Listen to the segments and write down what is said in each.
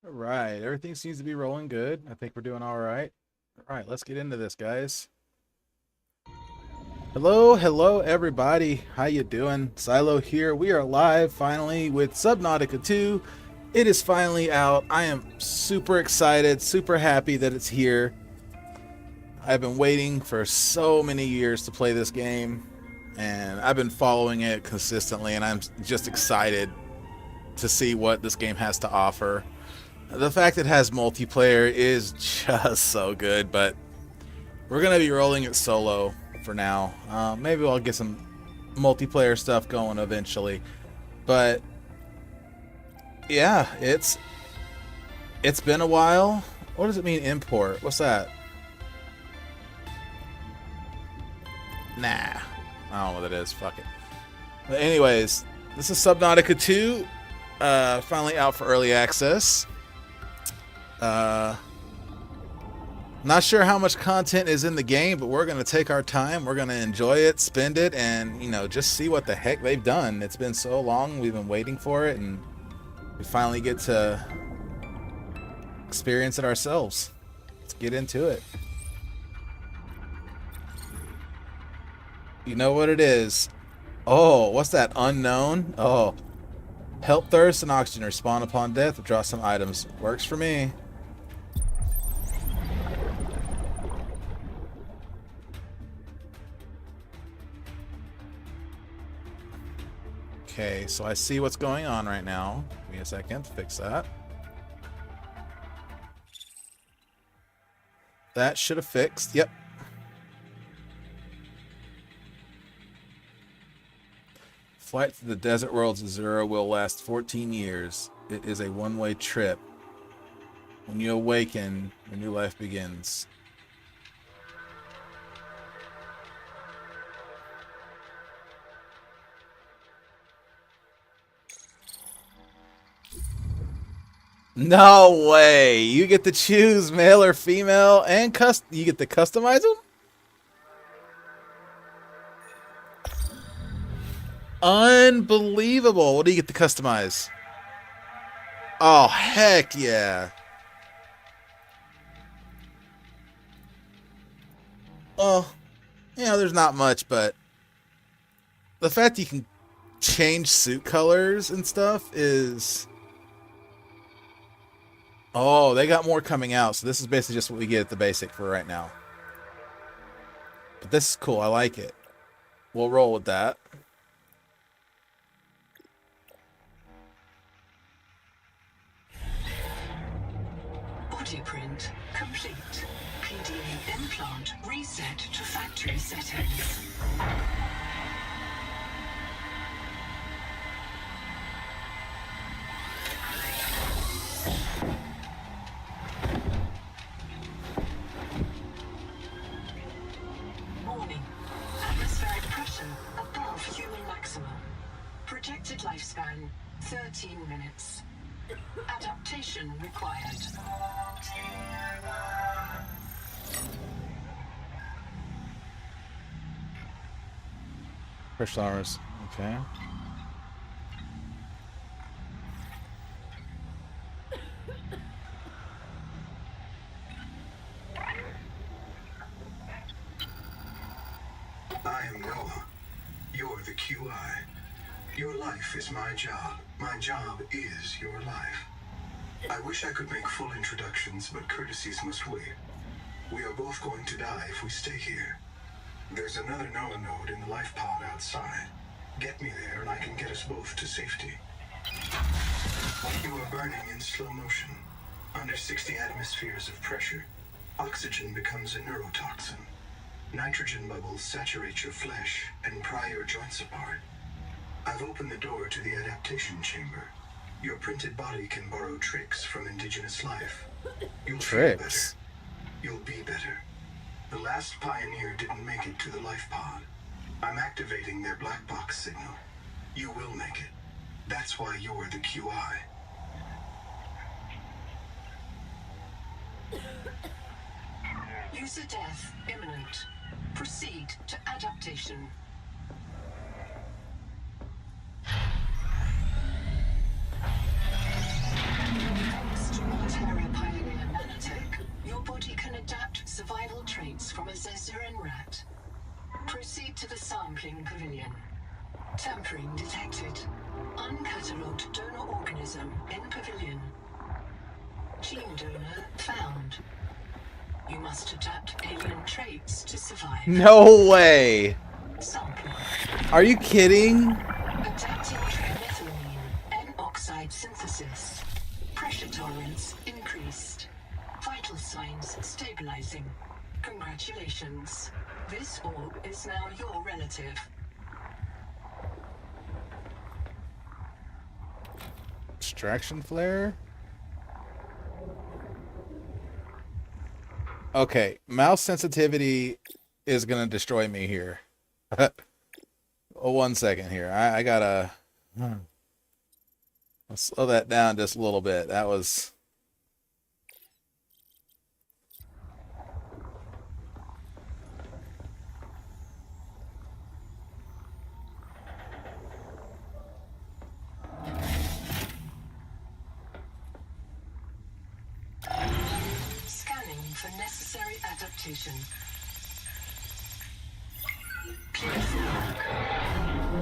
All right, everything seems to be rolling good. I think we're doing all right. All right, let's get into this, guys. Hello, everybody. How you doing? Silo here. We are live finally with Subnautica 2. It is finally out. I am super excited, super happy that it's here. I've been waiting for so many years to play this game, and I've been following it consistently, and I'm just excited to see what this game has to offer. The fact it has multiplayer is just so good, but we're going to be rolling it solo for now. Maybe I'll get some multiplayer stuff going eventually. But yeah, it's been a while. What does it mean, import? What's that? Nah. I don't know what that is. Fuck it. But anyways, this is Subnautica 2. Finally out for early access. Not sure how much content is in the game, but we're going to take our time. We're going to enjoy it, spend it, and, just see what the heck they've done. It's been so long. We've been waiting for it, and we finally get to experience it ourselves. Let's get into it. You know what it is. Oh, what's that? Unknown? Oh. Help, thirst, and oxygen respawn upon death. Withdraw some items. Works for me. Okay, so I see what's going on right now. Give me a second to fix that. That should have fixed. Yep. Flight to the desert worlds of Zero will last 14 years. It is a one-way trip. When you awaken, a new life begins. No way! You get to choose male or female, and you get to customize them? Unbelievable! What do you get to customize? Oh, heck yeah! Well, there's not much, but the fact you can change suit colors and stuff is... Oh, they got more coming out, so this is basically just what we get at the basic for right now. But this is cool, I like it. We'll roll with that. Print complete. PDA implant reset to factory settings. Warning. Atmospheric pressure above human maximum. Projected lifespan 13 minutes. Adaptation required. Fresh flowers. Okay. I am Noah. You're the QI. Your life is my job. My job is your life. I wish I could make full introductions, but courtesies must wait. We are both going to die if we stay here. There's another Noah node in the life pod outside. Get me there and I can get us both to safety. You are burning in slow motion. Under 60 atmospheres of pressure, oxygen becomes a neurotoxin. Nitrogen bubbles saturate your flesh and pry your joints apart. I've opened the door to the adaptation chamber. Your printed body can borrow tricks from indigenous life. You'll feel better. You'll be better. The last pioneer didn't make it to the life pod. I'm activating their black box signal. You will make it. That's why you're the QI. User death imminent. Proceed to adaptation. Destroy. sampling pavilion. Tampering detected. Uncatalogued donor organism in pavilion. Gene donor found. You must adapt alien traits to survive. No way. Sampling. Are you kidding? Adapting trimethylamine N-oxide synthesis. Pressure tolerance increased. Vital signs stabilizing. Congratulations. This orb is now your relative. Extraction flare? Okay, mouse sensitivity is gonna destroy me here. Oh, 1 second here. I gotta let's slow that down just a little bit. That was Scanning for necessary adaptation. Clear for work.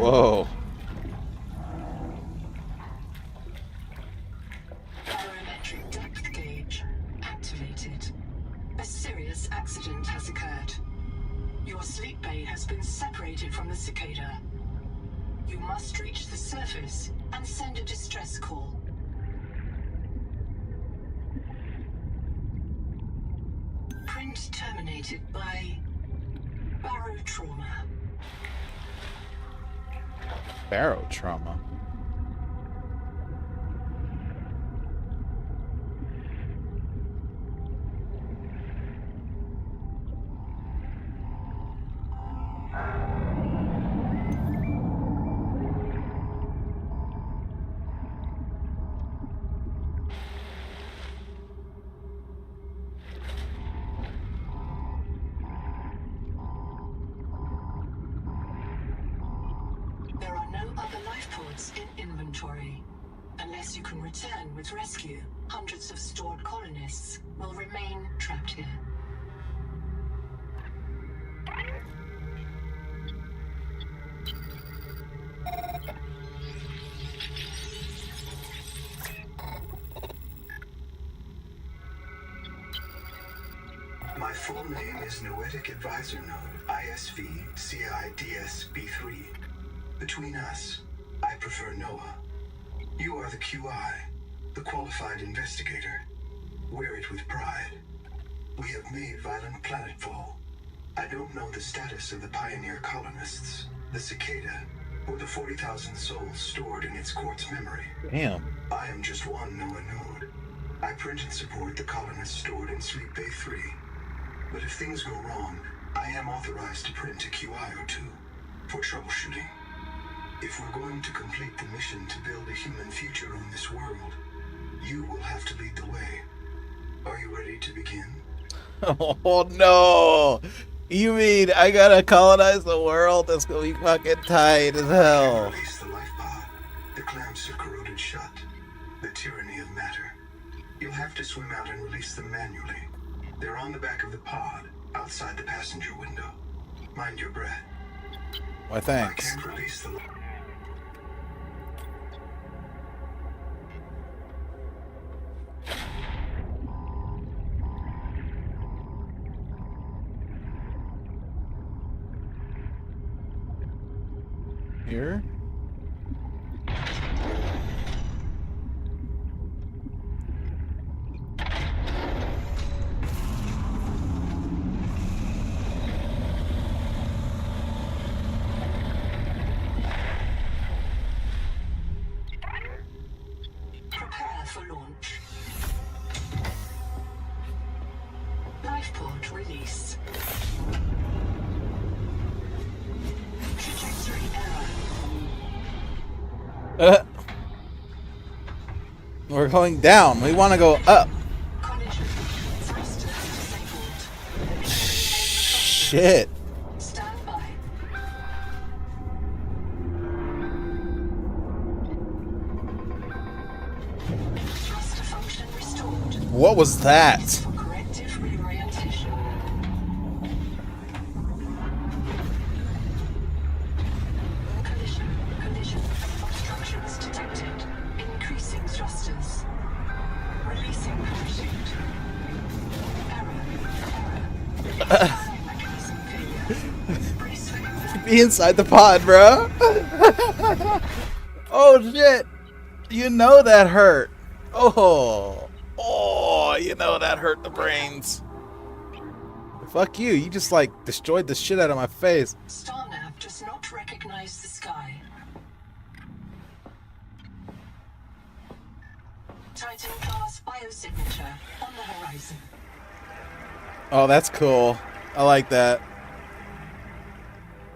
whoa. Barometric depth gauge activated. A serious accident has occurred. Your sleep bay has been separated from the cicada. You must reach the surface and send a distress call. Print terminated by barotrauma. Barotrauma. There are no other life pods in inventory. Unless you can return with rescue, hundreds of stored colonists will remain trapped here. My full name is Noetic Advisor Node, ISV CIDS-B3. Between us, I prefer Noah. You are the QI, the qualified investigator. Wear it with pride. We have made violent planetfall. I don't know the status of the pioneer colonists, the cicada, or the 40,000 souls stored in its quartz memory. Damn. I am just one Noah node. I print and support the colonists stored in Sleep Bay 3. But if things go wrong, I am authorized to print a QI or two for troubleshooting. If we're going to complete the mission to build a human future on this world, you will have to lead the way. Are you ready to begin? Oh no! You mean I gotta colonize the world? That's gonna be fucking tight as hell. Release the life pod. The clamps are corroded shut. The tyranny of matter. You'll have to swim out and release them manually. They're on the back of the pod, outside the passenger window. Mind your breath. Why, I thanks. can't release the... Here? Prepare for launch. Life pod release. Trajectory error. We're going down. We want to go up. Collision. Thrusters disabled. Shit. Stand by. What was that? For corrective reorientation. Collision. Obstructions detected. Increasing thrusters. Releasing parachute. Error. Mechanism failure. Brace for impact. Be inside the pod, bro. Oh shit! You know that hurt. Oh, you know that hurt the brains. Fuck you! You just like destroyed the shit out of my face. Starnav does not recognize the sky. Titan class biosignature on the horizon. Oh, that's cool. I like that.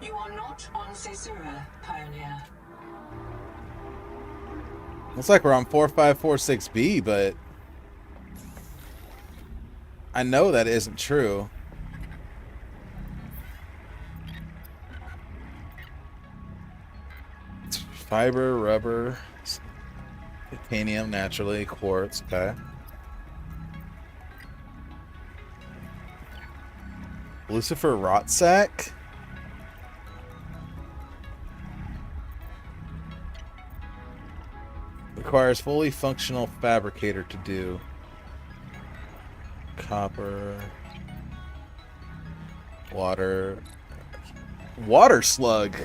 You are not on Caesura, Pioneer. Looks like we're on 4546B, but I know that isn't true. It's fiber, rubber, titanium, naturally, quartz. Okay. Lucifer rot sack. Requires fully functional fabricator to do. Copper. Water. Water slug.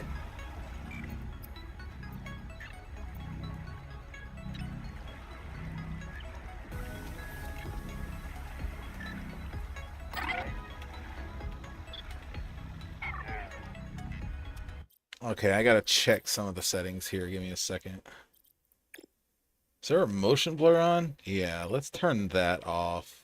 Okay, I gotta check some of the settings here. Give me a second. Is there a motion blur on? Yeah, let's turn that off.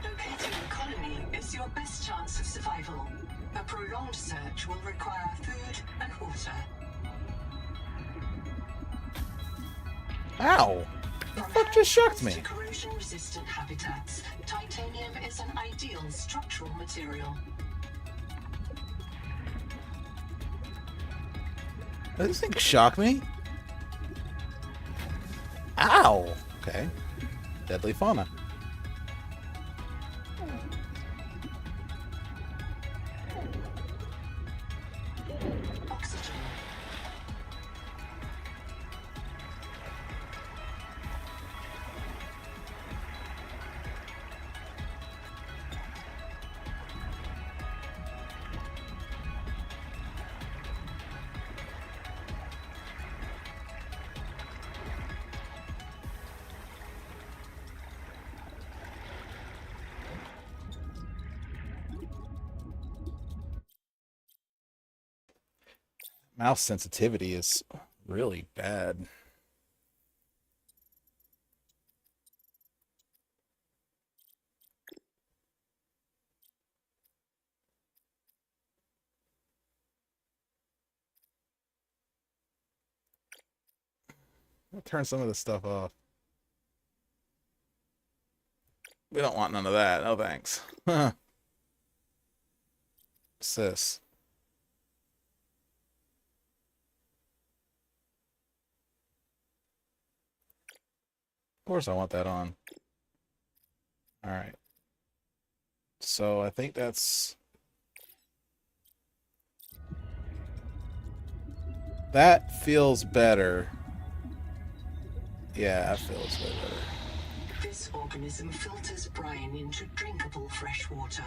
Locating the colony is your best chance of survival. A prolonged search will require food and water. Ow! The fuck just shocked me? To corrosion-resistant habitats, titanium is an ideal structural material. Does this thing shock me? Ow! Okay. Deadly fauna. Oxygen. Mouse sensitivity is really bad. I'll turn some of this stuff off. We don't want none of that. No thanks. What's this? Of course I want that on. Alright. So I think that's... That feels better. Yeah, that feels way better. This organism filters brine into drinkable fresh water.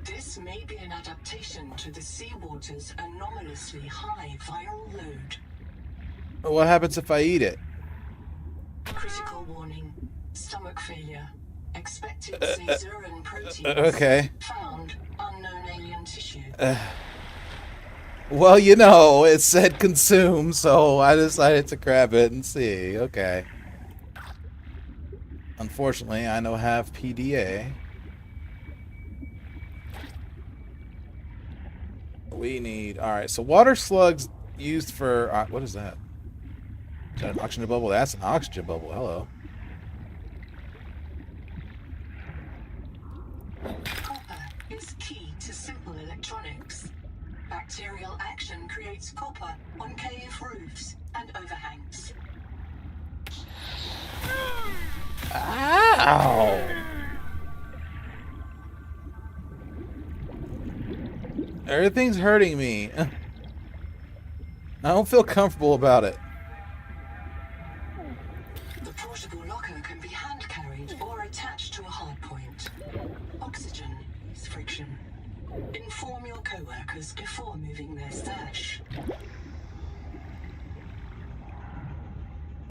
This may be an adaptation to the seawater's anomalously high viral load. But what happens if I eat it? Critical warning. Stomach failure. Expected Caesuran proteins. Okay. Found unknown alien tissue. Well, you know, it said consume, so I decided to grab it and see. Okay. Unfortunately, I don't have PDA. We need... Alright, so water slugs used for... what is that? Is that an oxygen bubble? That's an oxygen bubble. Hello. Copper is key to simple electronics. Bacterial action creates copper on cave roofs and overhangs. Ow! Everything's hurting me. I don't feel comfortable about it. The portable locker can be hand carried or attached to a hard point. Oxygen is friction. Inform your co-workers before moving their stash.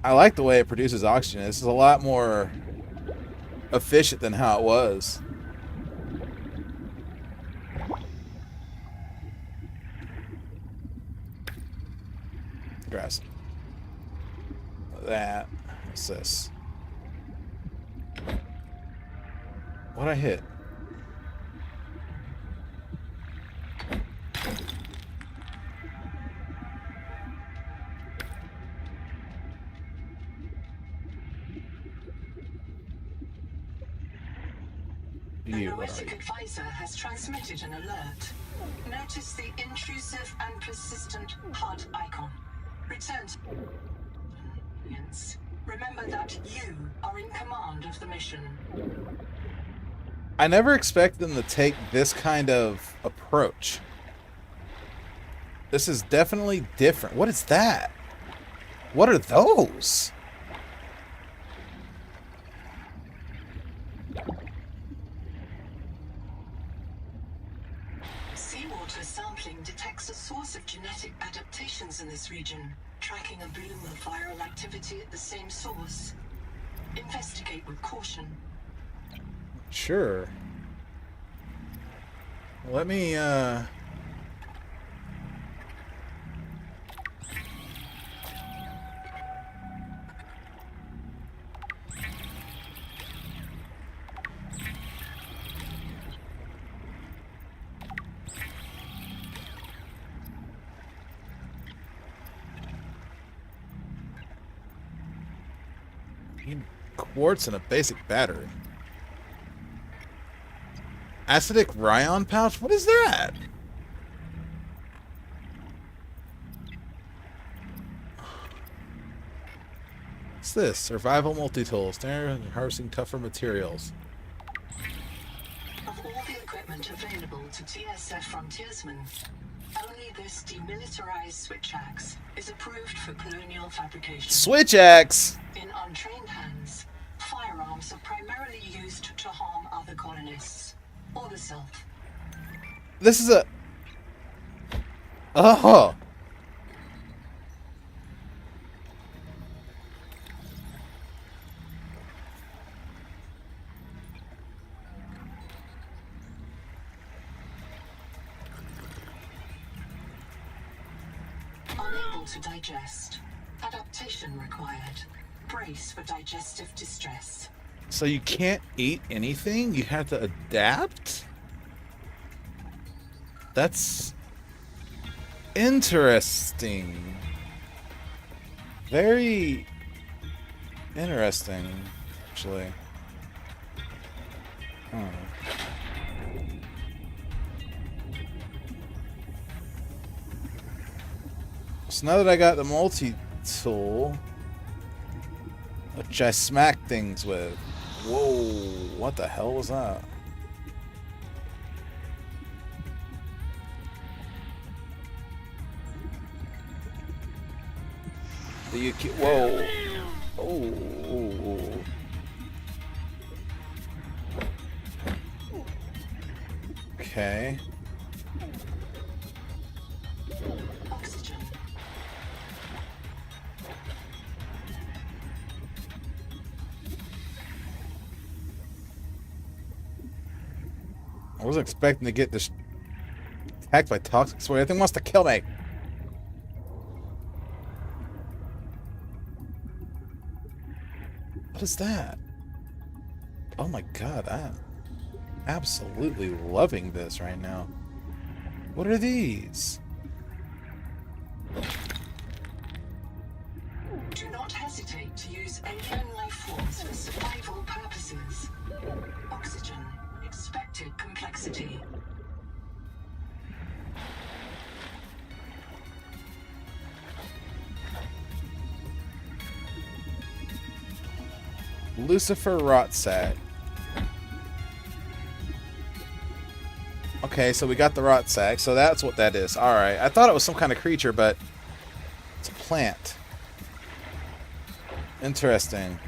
I like the way it produces oxygen. This is a lot more efficient than how it was. Grass. That. What's this? What'd I hit? The You, what are Noetic you? advisor has transmitted an alert. Notice the intrusive and persistent HUD icon. Return to... Yes. Remember that you are in command of the mission. I never expect them to take this kind of approach. This is definitely different. What is that? What are those? Seawater sampling detects a source of genetic adaptations in this region, tracking a bloom of viral activity at the same source. Investigate with caution. Sure. Let me, need quartz and a basic battery. Acidic Ryon pouch? What is that? What's this? Survival multi-tool. Standard harvesting tougher materials. Of all the equipment available to TSF frontiersmen, only this demilitarized switch axe is approved for colonial fabrication. Switch axe! In untrained hands, firearms are primarily used to harm other colonists or the self. This is a... Oh! Unable to digest. Adaptation required. Brace for digestive distress. So you can't eat anything? You have to adapt? That's... interesting. Very... interesting, actually. Hmm. So now that I got the multi-tool, which I smack things with. Whoa, what the hell was that? Whoa. Oh. Okay. Oxygen. I wasn't expecting to get this attacked by toxic spray. Everything wants to kill me. What is that? Oh my god, I'm absolutely loving this right now. What are these? Do not hesitate to use alien life forms for survival purposes. Oxygen. Expected complexity. Lucifer Rotsack. Okay, so we got the Rotsack, so that's what that is. Alright, I thought it was some kind of creature, but it's a plant. Interesting.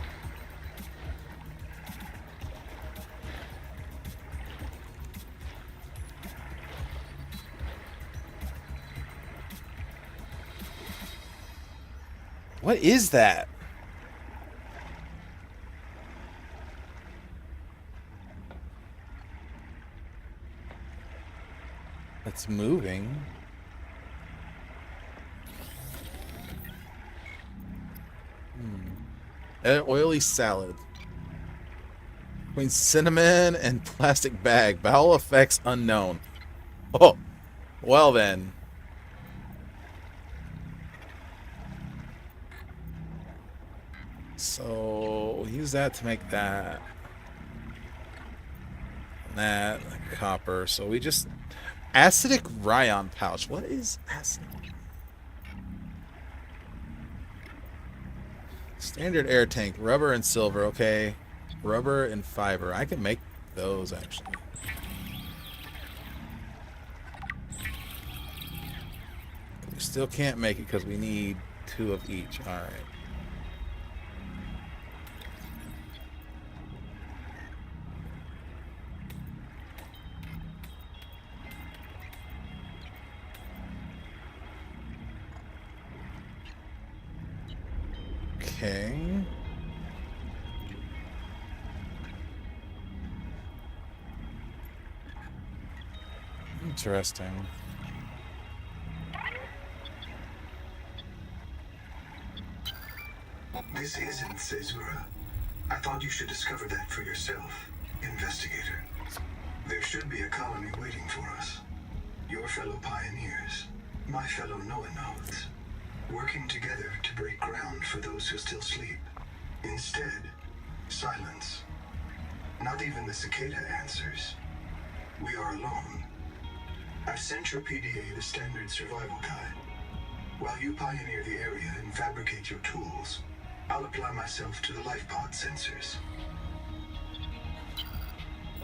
What is that? It's moving. An oily salad. Between cinnamon and plastic bag. Bowel effects unknown. Oh, well then. So we'll use that to make that. That copper. So we just acidic rayon pouch. What is acidic? Standard air tank, rubber and silver. Okay, rubber and fiber. I can make those actually. We still can't make it because we need 2 of each. All right. Okay. Interesting. This isn't Caesura. I thought you should discover that for yourself, investigator. There should be a colony waiting for us. Your fellow pioneers, my fellow Noanodes, working together to break ground for those who still sleep. Instead, silence. Not even the cicada answers. We are alone. I've sent your PDA the standard survival guide. While you pioneer the area and fabricate your tools, I'll apply myself to the life pod sensors.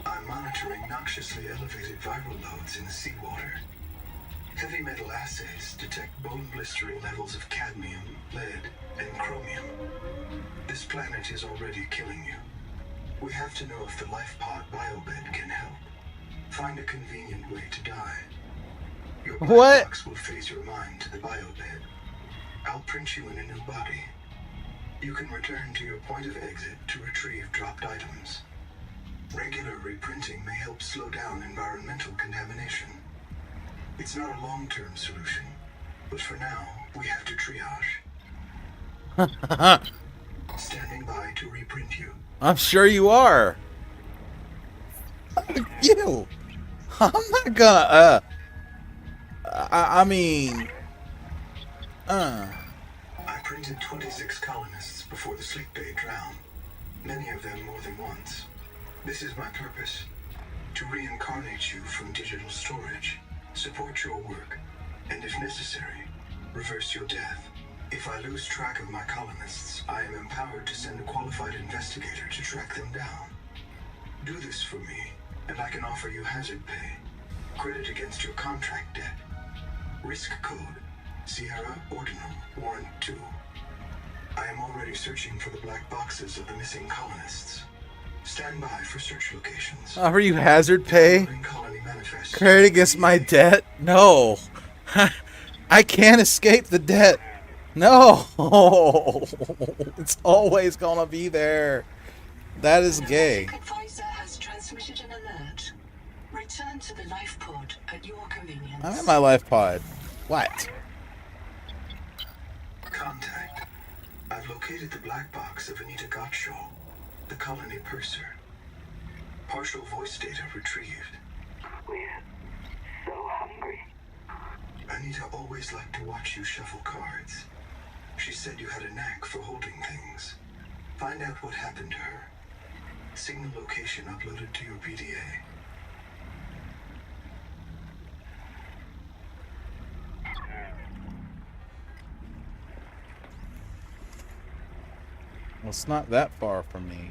I'm monitoring noxiously elevated viral loads in the seawater. Heavy metal assays detect bone-blistering levels of cadmium, lead, and chromium. This planet is already killing you. We have to know if the life pod biobed can help. Find a convenient way to die. Your black box will phase your mind to the biobed. I'll print you in a new body. You can return to your point of exit to retrieve dropped items. Regular reprinting may help slow down environmental contamination. It's not a long-term solution, but for now, we have to triage. Standing by to reprint you. I'm sure you are. You. I'm not gonna. I mean. I printed 26 colonists before the sleep bay drowned. Many of them more than once. This is my purpose: to reincarnate you from digital storage, support your work, and if necessary, reverse your death. If I lose track of my colonists, I am empowered to send a qualified investigator to track them down. Do this for me, and I can offer you hazard pay, credit against your contract debt. Risk code: Sierra Ordinal Warrant 2. I am already searching for the black boxes of the missing colonists. Stand by for search locations. Offer you hazard pay? Colony manifest. Credit against my debt? No. I can't escape the debt. No. It's always gonna be there. That is gay. The advisor has transmitted an alert. Return to the life pod at your convenience. I'm at my life pod. What? Contact. I've located the black box of Anita Gottschall, the colony purser. Partial voice data retrieved. We're so hungry. Anita always liked to watch you shuffle cards. She said you had a knack for holding things. Find out what happened to her. Signal location uploaded to your PDA. Well, it's not that far from me.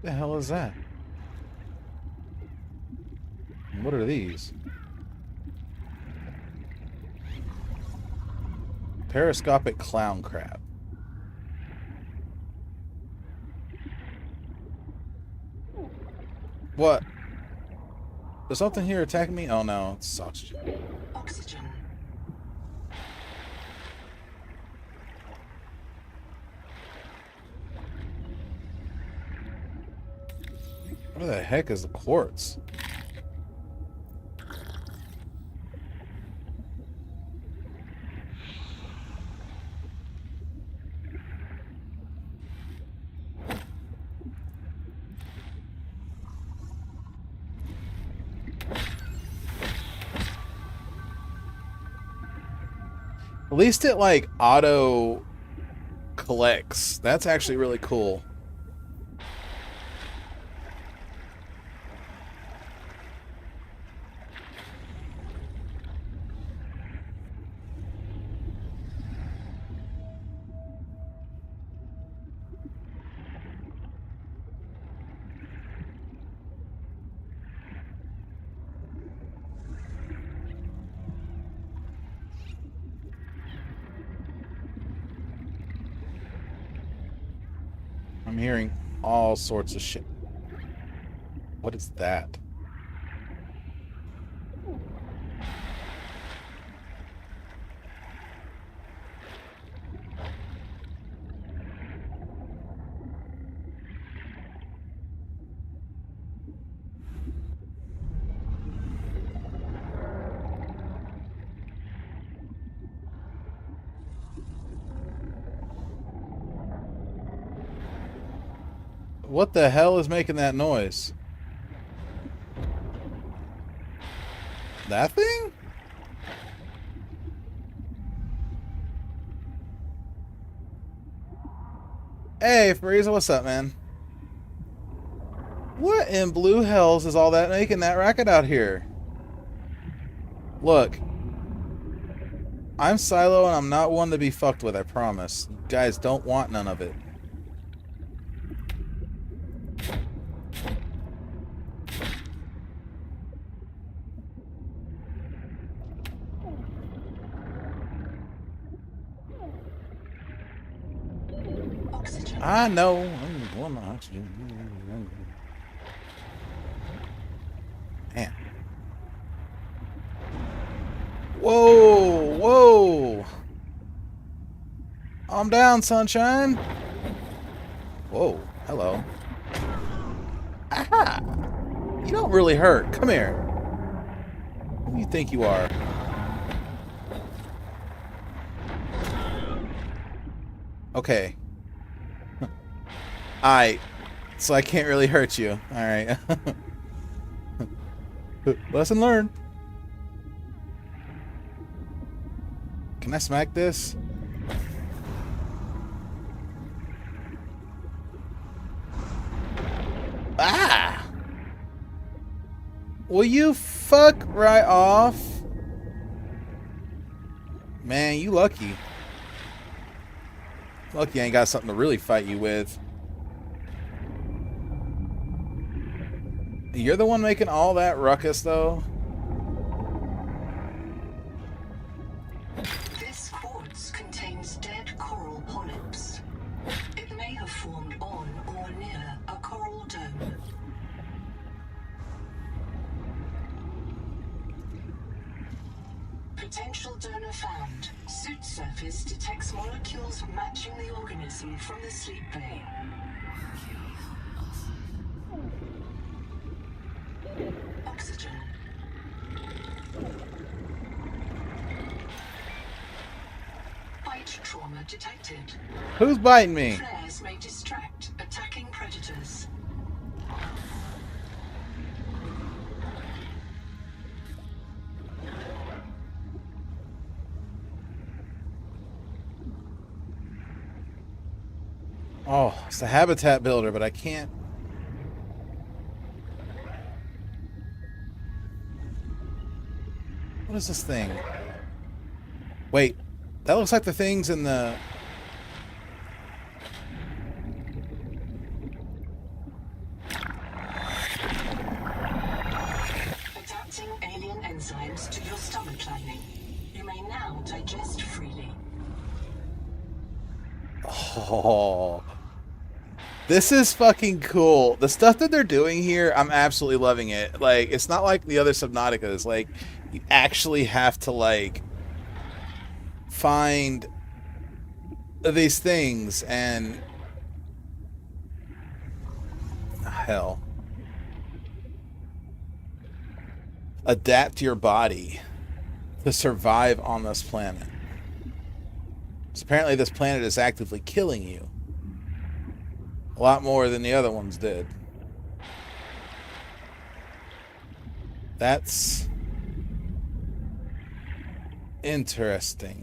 What the hell is that? And what are these? Periscopic clown crab. What? There's something here attacking me? Oh no, it's oxygen. Oxygen. What the heck is the quartz? At least it like auto collects. That's actually really cool. I'm hearing all sorts of shit. What is that? What the hell is making that noise? That thing? Hey, Frieza, what's up, man? What in blue hells is all that making that racket out here? Look. I'm Silo and I'm not one to be fucked with, I promise. You guys don't want none of it. Oxygen. I know. I'm going to oxygen. Man. Whoa, whoa. I'm down, sunshine. Whoa, hello. Aha! You don't really hurt. Come here. Who do you think you are? Okay. So I can't really hurt you. Alright. Lesson learned. Can I smack this? Ah! Will you fuck right off? Man, you lucky. Lucky I ain't got something to really fight you with. You're the one making all that ruckus, though? This quartz contains dead coral polyps. It may have formed on or near a coral dome. Potential donor found. Suit surface detects molecules matching the organism from the sleep bay. Oxygen. Bite trauma detected. Who's biting me? Flares may distract attacking predators. Oh, it's a habitat builder, but I can't. What is this thing? Wait, that looks like the things in the... Adapting alien enzymes to your stomach lining. You may now digest freely. Oh, this is fucking cool. The stuff that they're doing here, I'm absolutely loving it. Like, it's not like the other Subnauticas. Like, you actually have to, like, find these things and... Hell. Adapt your body to survive on this planet. So apparently this planet is actively killing you. A lot more than the other ones did. That's interesting.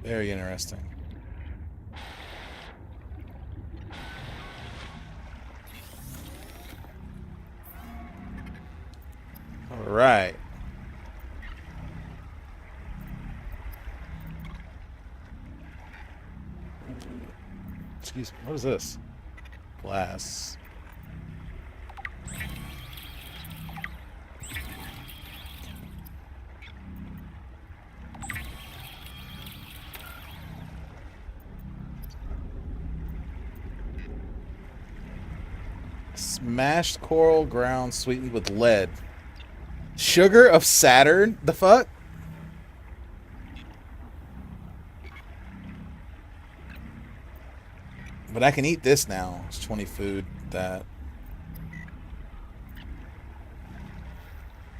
Very interesting. All right. Excuse me. What is this? Glass. Smashed coral ground sweetened with lead. Sugar of Saturn? The fuck? But I can eat this now. It's 20 food. That.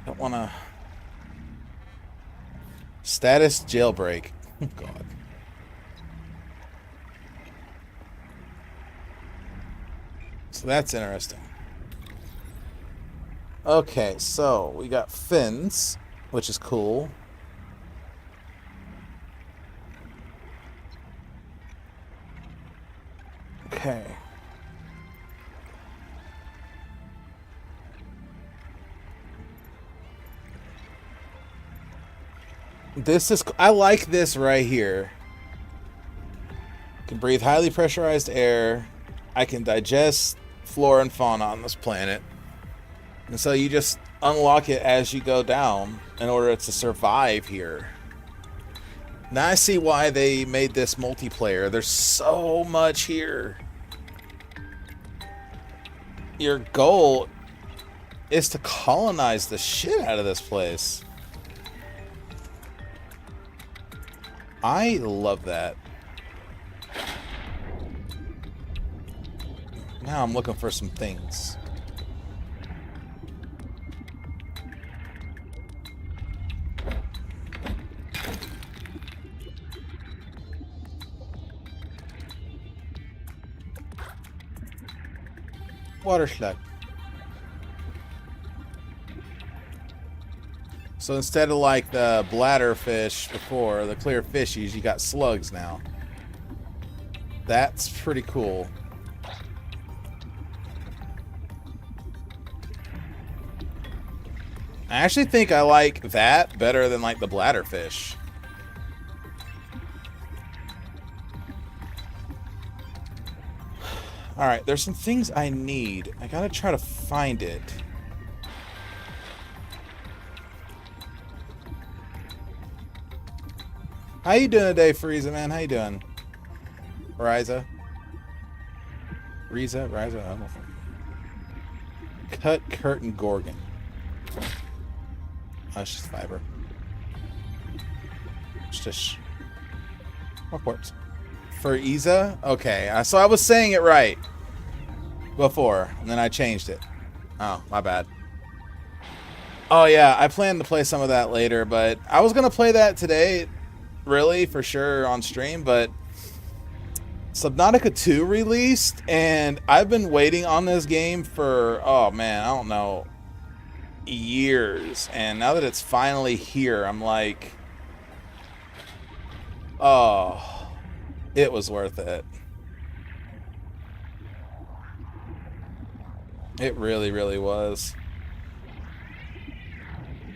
Don't want to. Status jailbreak. Oh, God. So that's interesting. Okay, so we got fins, which is cool. Okay. This is... I like this right here. Can breathe highly pressurized air. I can digest flora and fauna on this planet. And so you just unlock it as you go down in order to survive here. Now I see why they made this multiplayer. There's so much here. Your goal is to colonize the shit out of this place. I love that. Now I'm looking for some things. Water slug. So instead of like the bladder fish before, the clear fishies, you got slugs now. That's pretty cool. I actually think I like that better than like the bladder fish. Alright, there's some things I need. I gotta try to find it. How you doing today, Frieza, man? How you doing? Riza? Riza? I don't know. Cut curtain gorgon. Oh, it's just fiber. It's just... What ports? For Isa? Okay, so I was saying it right before, and then I changed it. Oh, my bad. Oh yeah, I plan to play some of that later, but I was gonna play that today, really, for sure, on stream, but Subnautica 2 released, and I've been waiting on this game for, oh man, I don't know, years, and now that it's finally here, I'm like, oh, it was worth it. It really, really was.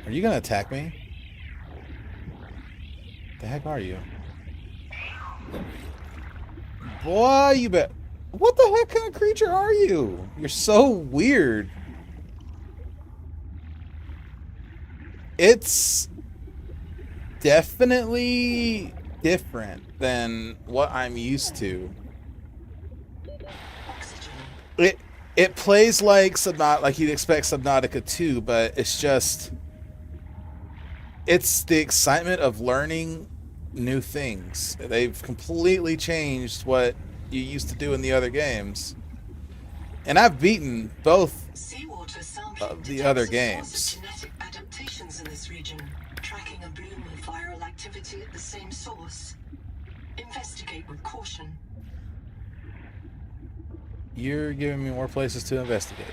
Are you gonna attack me? The heck are you? Boy, you bet. What the heck kind of creature are you? You're so weird. It's definitely different than what I'm used to. It plays like like you'd expect Subnautica 2, but it's just it's the excitement of learning new things. They've completely changed what you used to do in the other games. And I've beaten both of the other games. Genetic adaptations in this region, tracking a bloom of viral activity at the same source. Investigate with caution. You're giving me more places to investigate.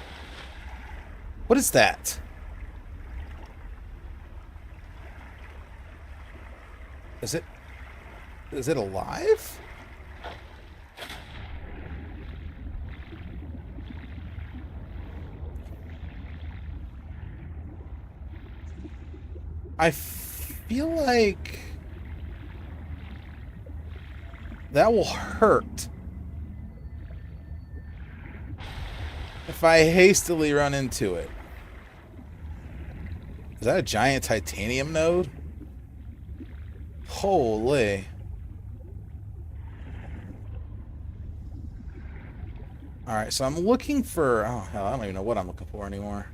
What is that? Is it alive? I feel like that will hurt if I hastily run into it. Is that a giant titanium node? Holy. Alright, so I'm looking for... Oh, hell, I don't even know what I'm looking for anymore.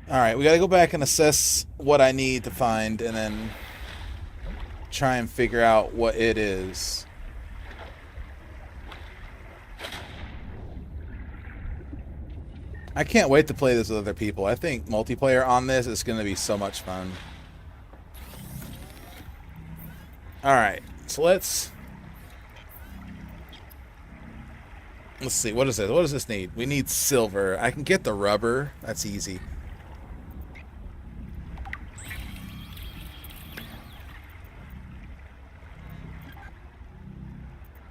Alright, we gotta go back and assess what I need to find, and then try and figure out what it is. I can't wait to play this with other people. I think multiplayer on this is going to be so much fun. Alright, so let's see, what is this? What does this need? We need silver. I can get the rubber. That's easy.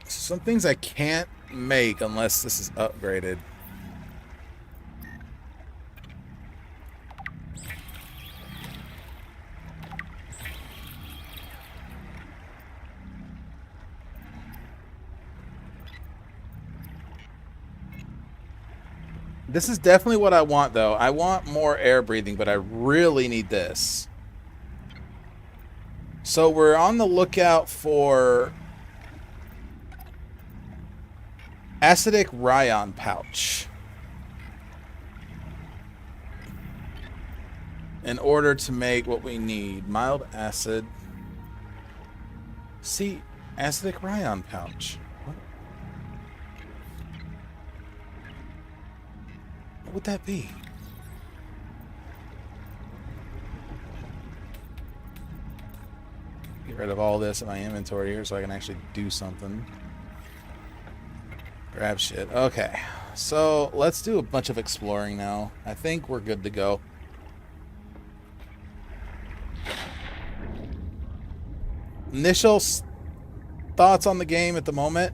Some things I can't make unless this is upgraded. This is definitely what I want, though. I want more air breathing, but I really need this. So we're on the lookout for acidic rayon pouch in order to make what we need. Mild acid. See, acidic rayon pouch. What would that be? Get rid of all this in my inventory here so I can actually do something. Grab shit. Okay. So let's do a bunch of exploring now. I think we're good to go. Initial thoughts on the game at the moment?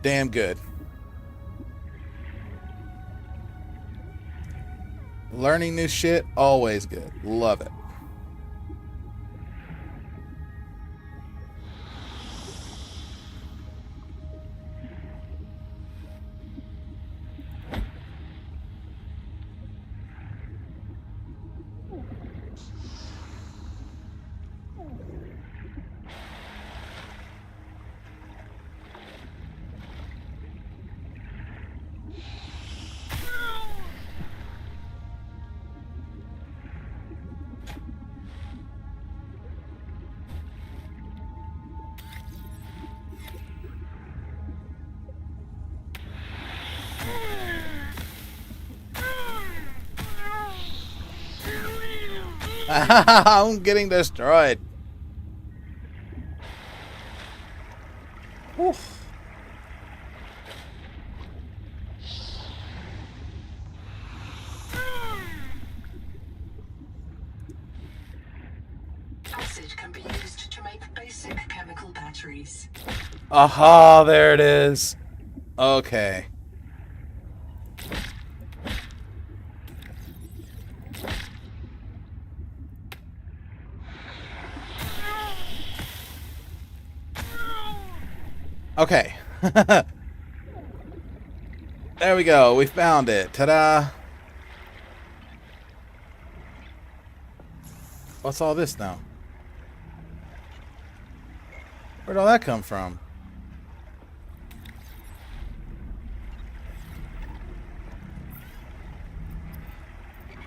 Damn good. Learning new shit, always good. Love it. I'm getting destroyed. Oof. Acid can be used to make basic chemical batteries. Aha, there it is. Okay. Okay. There we go. We found it. Ta-da. What's all this now? Where'd all that come from?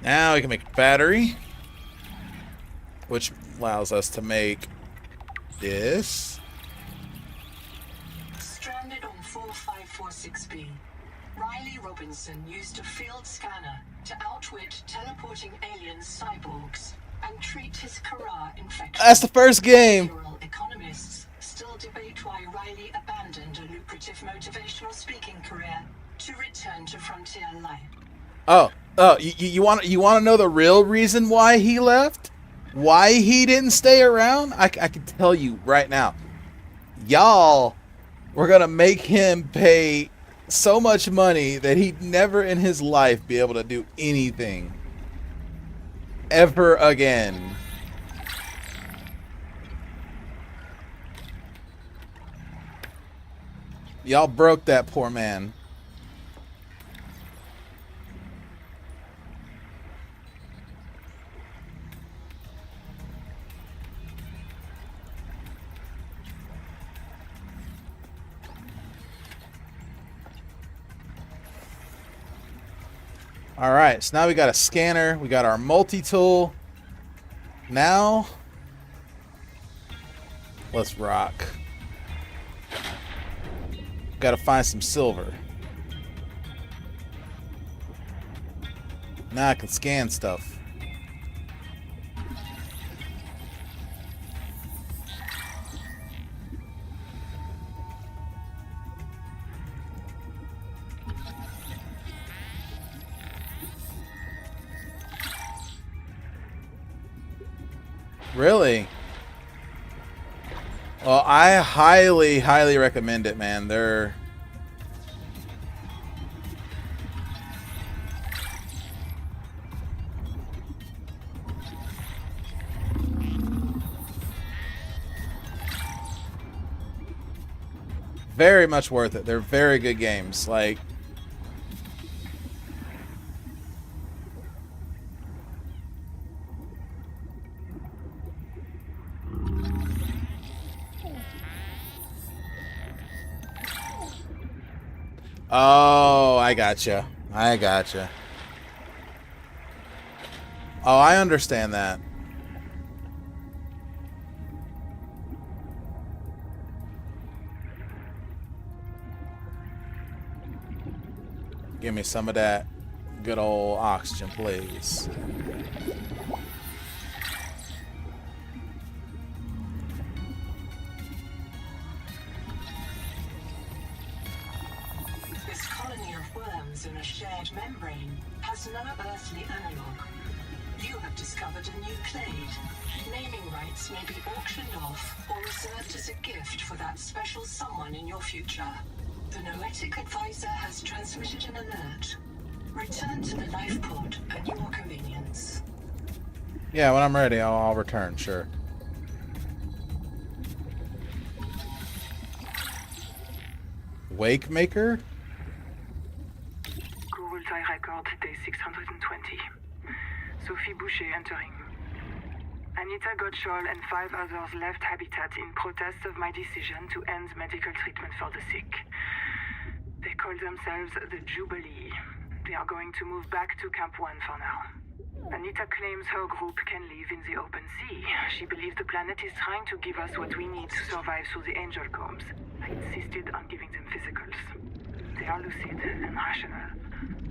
Now we can make a battery, which allows us to make this. Stranded on 4546B, Riley Robinson used a field scanner to outwit teleporting alien cyborgs and treat his Kara infection. That's the first game. Rural economists still debate why Riley abandoned a lucrative motivational speaking career to return to frontier life. You want to know the real reason why he left? Why he didn't stay around? I can tell you right now. Y'all were gonna make him pay so much money that he'd never in his life be able to do anything ever again. Y'all broke that poor man. Alright, so now we got a scanner, we got our multi-tool. Now, let's rock. Gotta find some silver. Now I can scan stuff. Really? Well, I highly, highly recommend it, man. They're... very much worth it. They're very good games. Like... oh, I gotcha. I gotcha. Oh, I understand that. Give me some of that good old oxygen, please. This colony of worms in a shared membrane has no earthly analog. You have discovered a new clade. Naming rights may be auctioned off or reserved as a gift for that special someone in your future. The Noetic Advisor has transmitted an alert. Return to the life pod at your convenience. Yeah, when I'm ready, I'll return, sure. Wake Maker? Google record day 620. Sophie Boucher entering. Anita Gottschall and 5 others left Habitat in protest of my decision to end medical treatment for the sick. They call themselves the Jubilee. They are going to move back to Camp 1 for now. Anita claims her group can live in the open sea. She believes the planet is trying to give us what we need to survive through the angel combs. I insisted on giving them physicals. They are lucid and rational.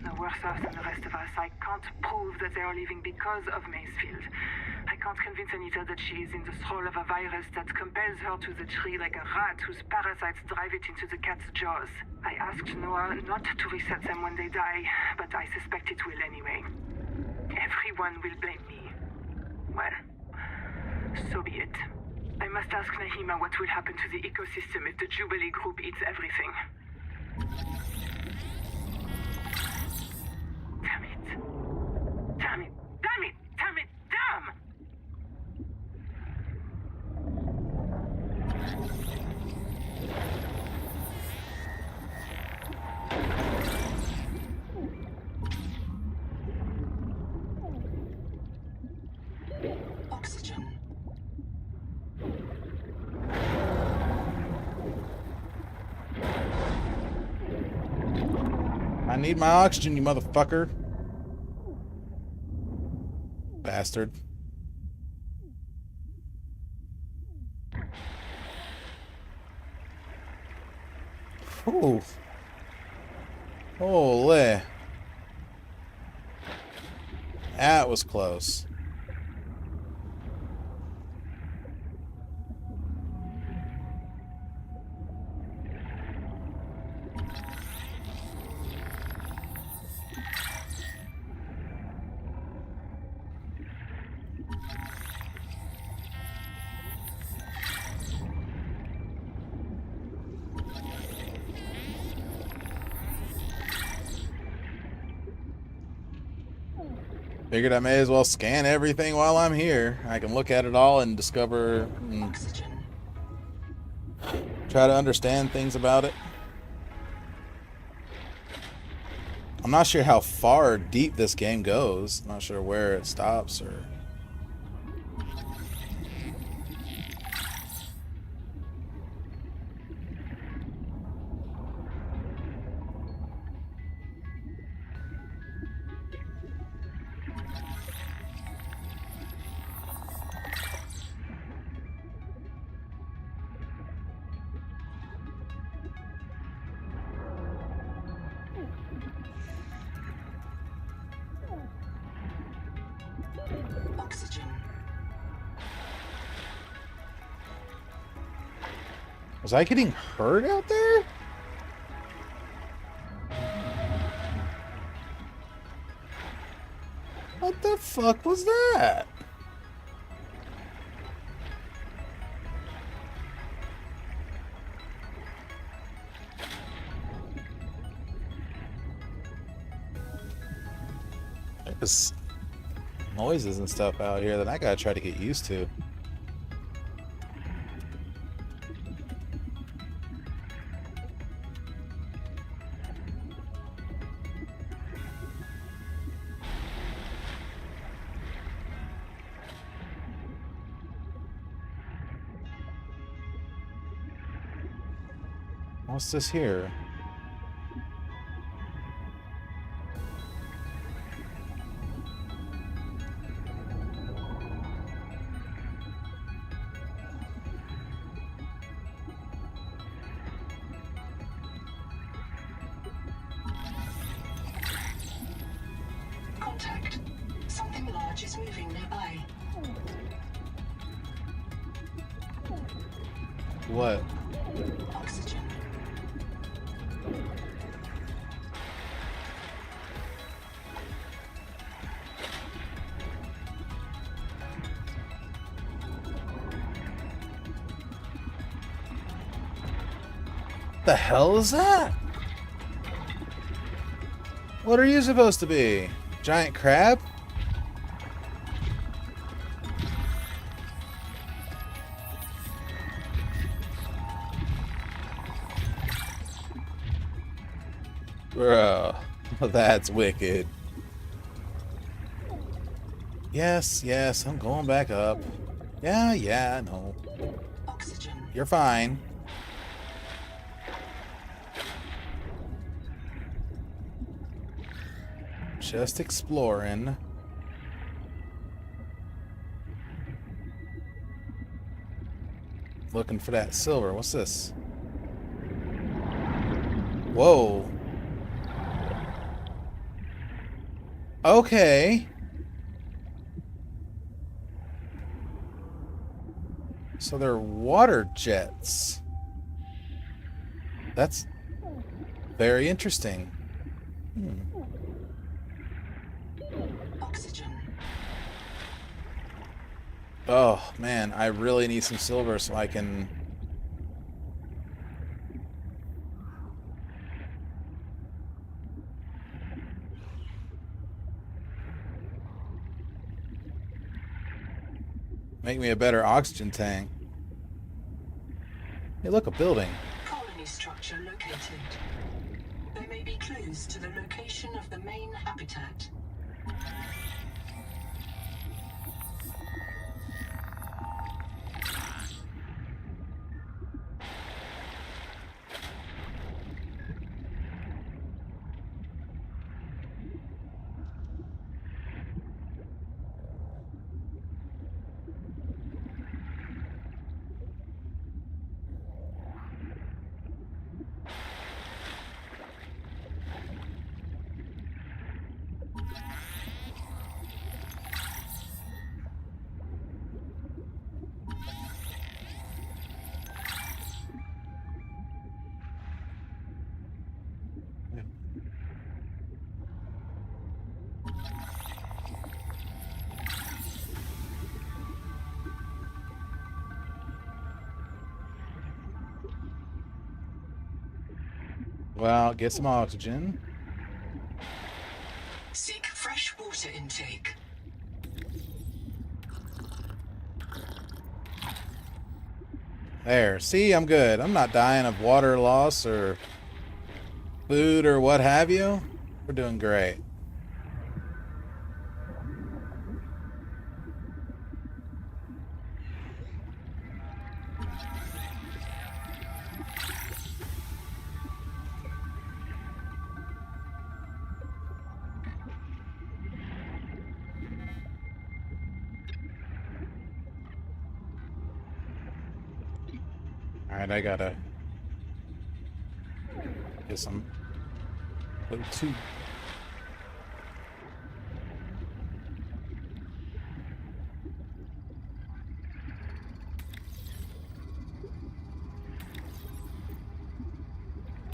No worse off than the rest of us. I can't prove that they are leaving because of Macefield. I can't convince Anita that she is in the thrall of a virus that compels her to the tree like a rat whose parasites drive it into the cat's jaws. I asked Noah not to reset them when they die, but I suspect it will anyway. Everyone will blame me. Well, so be it. I must ask Nahima what will happen to the ecosystem if the Jubilee group eats everything. Damn it. Damn it. Damn it. Damn it. Damn! Oxygen. I need my oxygen, you motherfucker. Bastard. Ooh. Holy. That was close. Figured I may as well scan everything while I'm here. I can look at it all and discover and Oxygen. try to understand things about it. I'm not sure how far deep this game goes. I'm not sure where it stops or... Oxygen. Was I getting hurt out there? What the fuck was that? There's noises and stuff out here that I gotta try to get used to. What's this here? Contact. Something large is moving nearby. What? Oxygen. The hell is that? What are you supposed to be? Giant crab? Bro, that's wicked. Yes, yes, I'm going back up. Yeah, I know. Oxygen. You're fine. Just exploring. Looking for that silver. What's this? Whoa. Okay. So they're water jets. That's very interesting. Oxygen. Oh, man, I really need some silver so I can... make me a better oxygen tank. Hey, look, a building. Colony structure located. There may be clues to the location of the main habitat. Well, get some oxygen. Seek fresh water intake. There. See, I'm good. I'm not dying of water loss or food or what have you. We're doing great. Alright, I gotta get some two.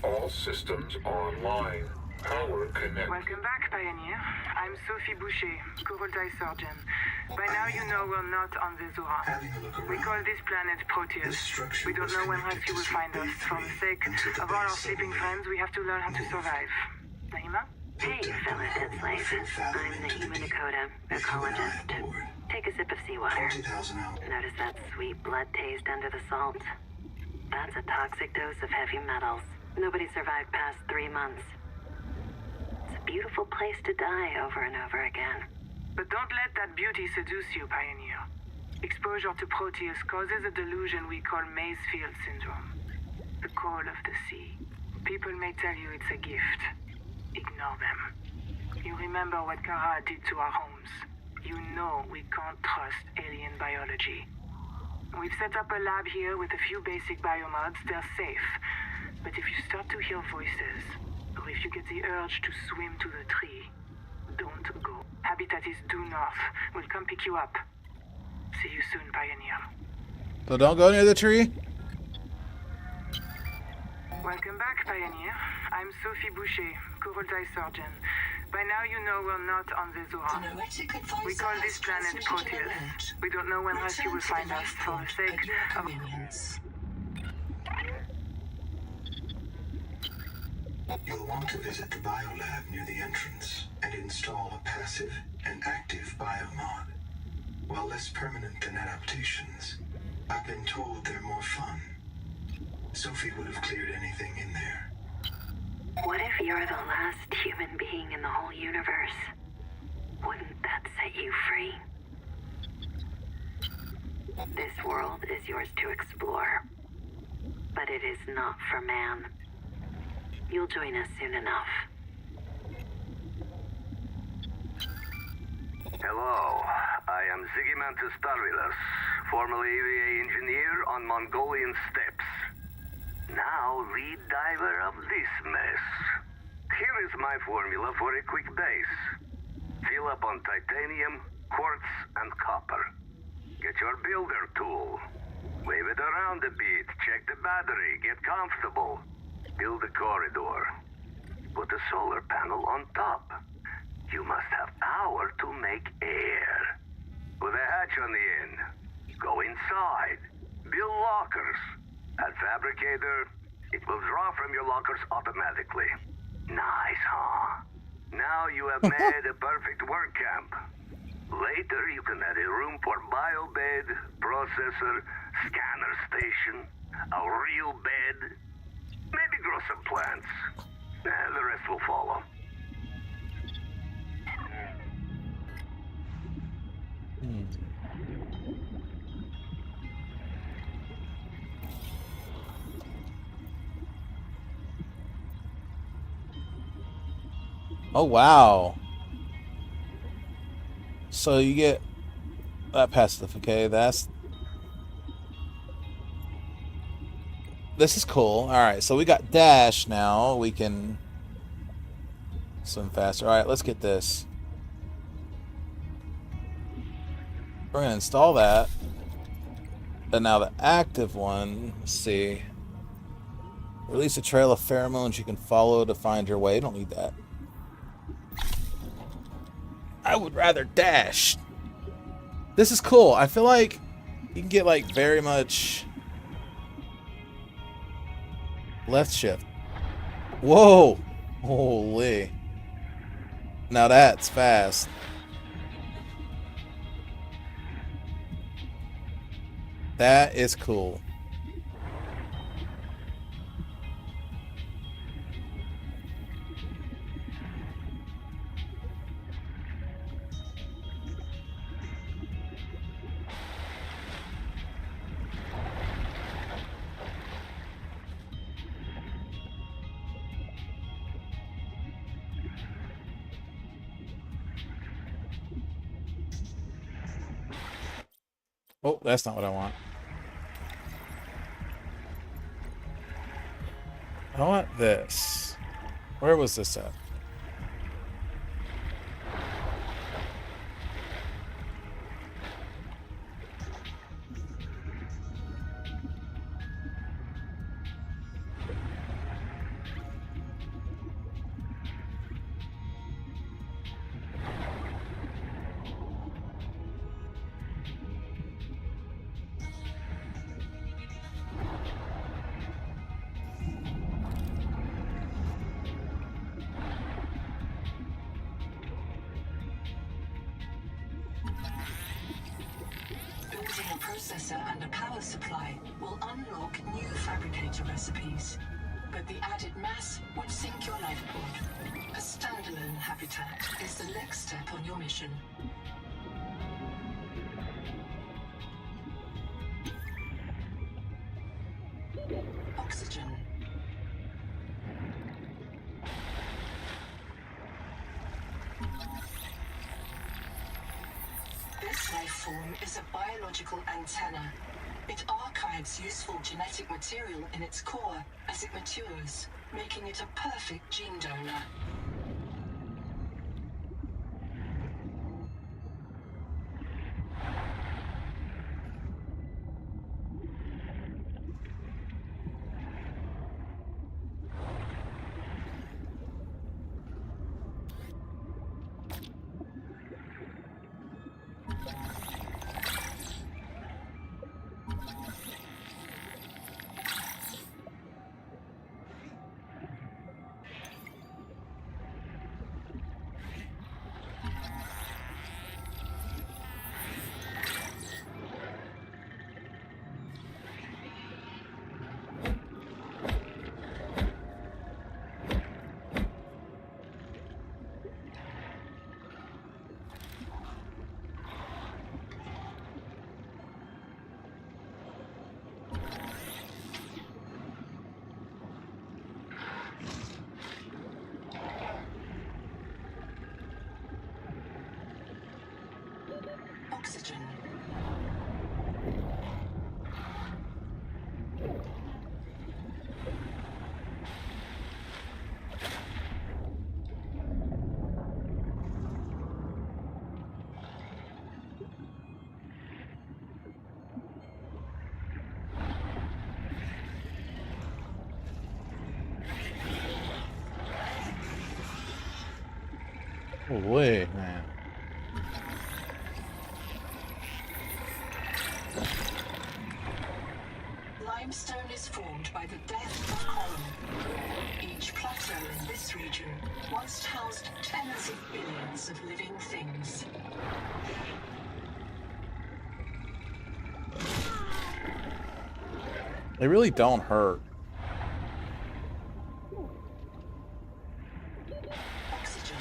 All systems online. Power connected. Welcome back, Pioneer. I'm Sophie Boucher, Kurultai surgeon. By now you know we're not on the Zora. Having a look We around. call this planet Proteus. This structure We don't was know when connected rescue to will find us. Sleep For the sake until the of all our base sleeping suddenly friends, we have to learn how to moved. survive. Naima? Hey, fellow Dead Life. I'm Naima Dakota, ecologist. Take a sip of seawater. 20,000 hours. Notice that sweet blood taste under the salt? That's a toxic dose of heavy metals. Nobody survived past 3 months. It's a beautiful place to die over and over again. But don't let that beauty seduce you, Pioneer. Exposure to Proteus causes a delusion we call Maysfield syndrome. The call of the sea. People may tell you it's a gift. Ignore them. You remember what Kara did to our homes. You know we can't trust alien biology. We've set up a lab here with a few basic biomods. They're safe. But if you start to hear voices, or if you get the urge to swim to the tree, don't go. Habitat is due north. We'll come pick you up. See you soon, Pioneer. So don't go near the tree. Welcome back, Pioneer. I'm Sophie Boucher, Kurultai surgeon. By now you know we're not on the The Zora. noetic advisor We call has this planet transmitted an Proteus. alert. We don't know when rescue will Return to the find us. For the lifeboat sake at your of... convenience. You'll want to visit the biolab near the entrance and install a passive and active biomod. While less permanent than adaptations, I've been told they're more fun. Sophie would have cleared anything in there. What if you're the last human being in the whole universe? Wouldn't that set you free? This world is yours to explore, but it is not for man. You'll join us soon enough. Hello, I am Zigimantus Tarvilus, formerly EVA engineer on Mongolian steppes. Now lead diver of this mess. Here is my formula for a quick base. Fill up on titanium, quartz, and copper. Get your builder tool. Wave it around a bit, check the battery, get comfortable. Build a corridor. Put a solar panel on top. You must have power to make air. Put a hatch on the end. Go inside. Build lockers. At Fabricator, it will draw from your lockers automatically. Nice, huh? Now you have made a perfect work camp. Later, you can add a room for biobed, processor, scanner station, a real bed. Maybe grow some plants. The rest will follow. Oh, wow. So you get that passive, okay? This is cool. Alright, so we got dash now. We can swim faster. Alright, let's get this. We're going to install that. And now the active one, let's see. Release a trail of pheromones you can follow to find your way. Don't need that. I would rather dash. This is cool. I feel like you can get like very much left shift. Whoa. Holy. Now that's fast. That is cool. Oh, that's not what I want. I want this. Where was this at? Building a processor and a power supply will unlock new fabricator recipes. But the added mass would sink your life pod. A standalone habitat is the next step on your mission. Oxygen. This life form is a biological antenna. It archives useful genetic material in its core as it matures, making it a perfect gene donor. Oxygen. Oh boy, man. Limestone is formed by the death of coral. Each plateau in this region once housed tens of billions of living things. They really don't hurt. Oxygen.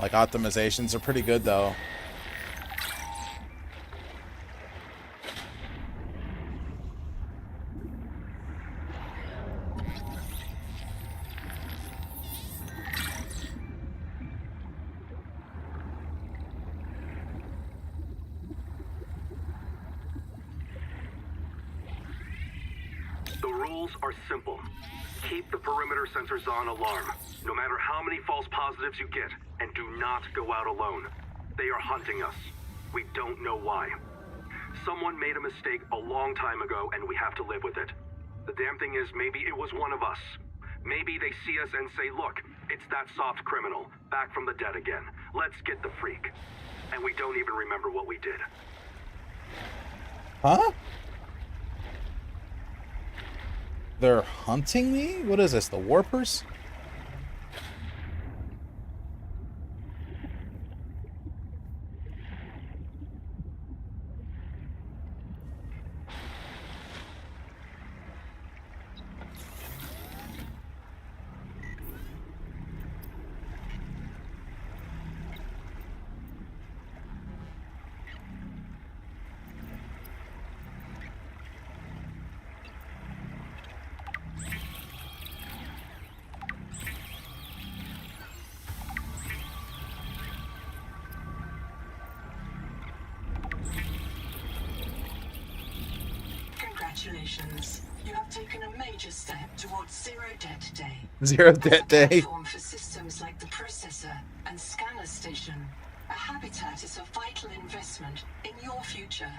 Like, optimizations are pretty good, though. The rules are simple. Keep the perimeter sensors on alarm, no matter how many false positives you get, and do not go out alone. They are hunting us. We don't know why. Someone made a mistake a long time ago, and we have to live with it. The damn thing is, maybe it was one of us. Maybe they see us and say, look, it's that soft criminal, back from the dead again. Let's get the freak. And we don't even remember what we did. Huh? They're hunting me? What is this, the Warpers? Congratulations. You have taken a major step towards Zero Debt Day. Zero Debt As a Day. platform for systems like the processor and scanner station, a habitat is a vital investment in your future.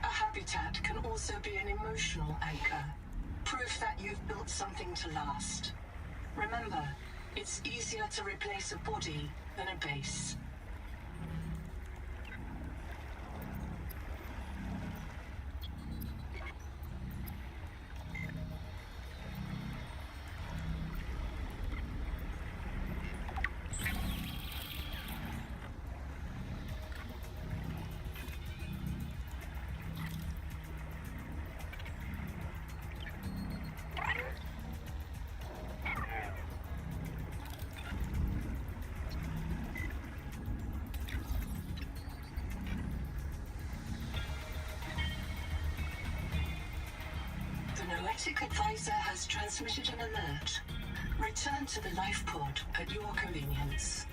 A habitat can also be an emotional anchor, proof that you've built something to last. Remember, it's easier to replace a body than a base. The Noetic Advisor has transmitted an alert. Return to the life pod at your convenience.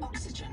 oxygen.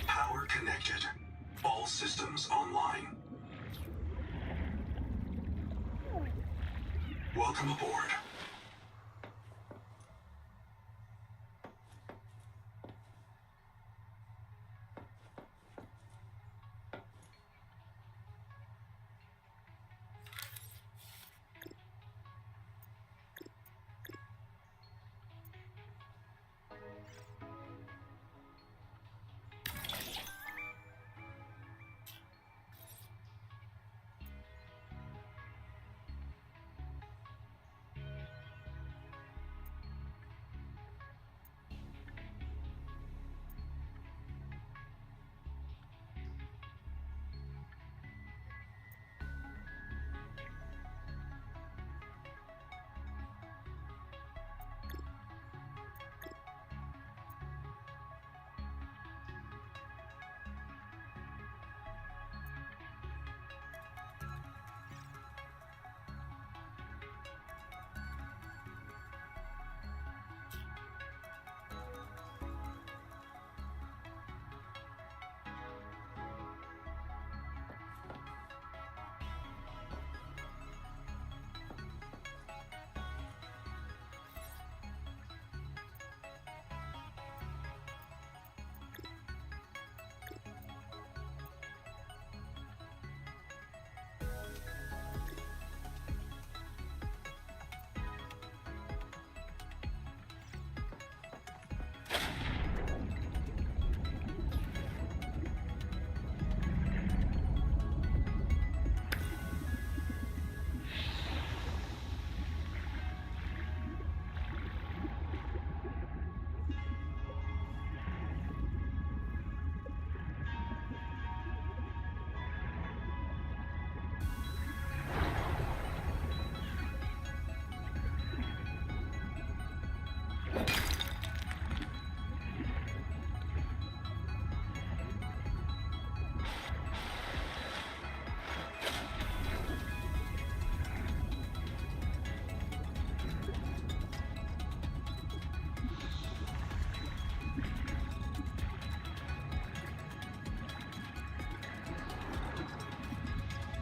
Power connected. All systems online. Welcome aboard.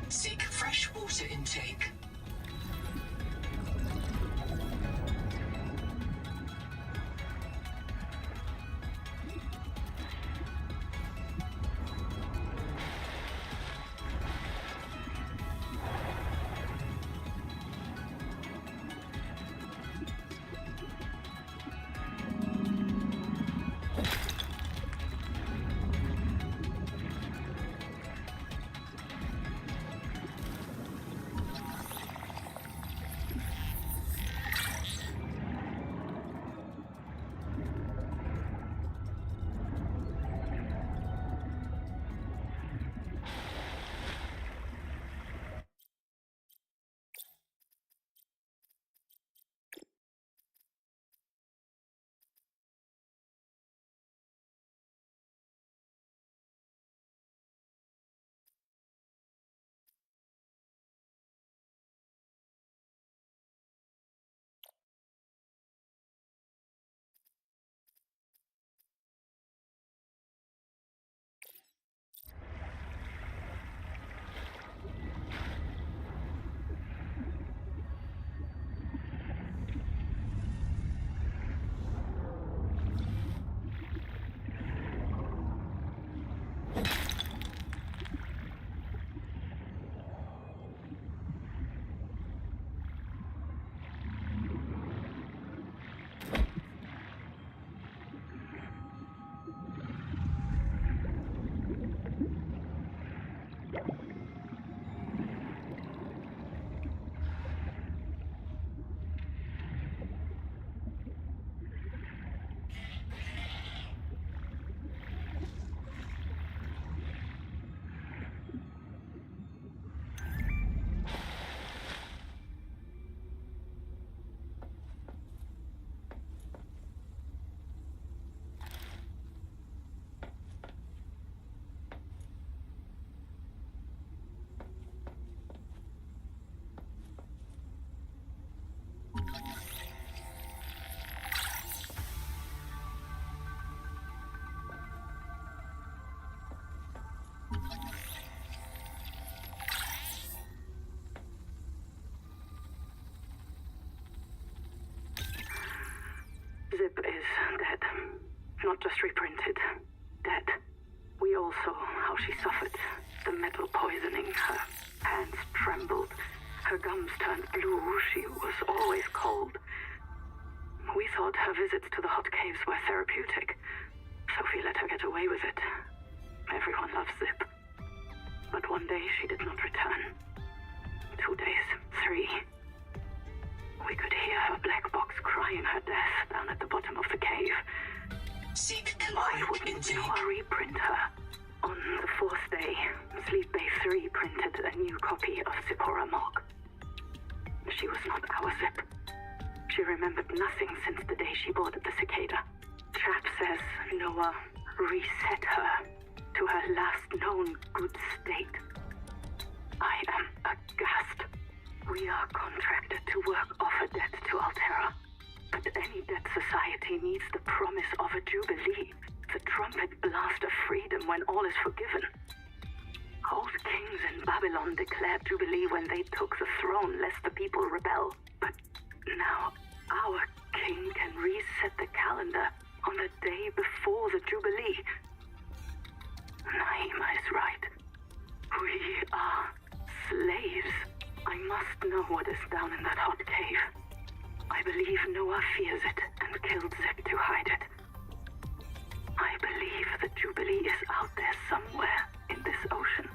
Seek fresh water intake. Not just reprinted. Dead. We all saw how she suffered. The metal poisoning. Her hands trembled. Her gums turned blue. She was always cold. We thought her visits to the hot caves were therapeutic. Sophie let her get away with it. Everyone loves Zip. But one day she did not return. 2 days, 3. We could hear her black box crying her death down at the bottom of the cave. Seek Why caloric wouldn't intake. Noah reprint her? On the 4th day, Sleep Bay 3 printed a new copy of Zipporah Mog. She was not our Zip. She remembered nothing since the day she boarded the Cicada. Chap says Noah reset her to her last known good state. I am aghast. We are contracted to work off a debt to Altera. But any debt society needs the promise of a jubilee, the trumpet blast of freedom when all is forgiven. Old kings in Babylon declared jubilee when they took the throne lest the people rebel. But now our king can reset the calendar on the day before the jubilee. Naima is right. We are slaves. I must know what is down in that hot cave. I believe Noah fears it and killed Zip to hide it. I believe the Jubilee is out there somewhere in this ocean.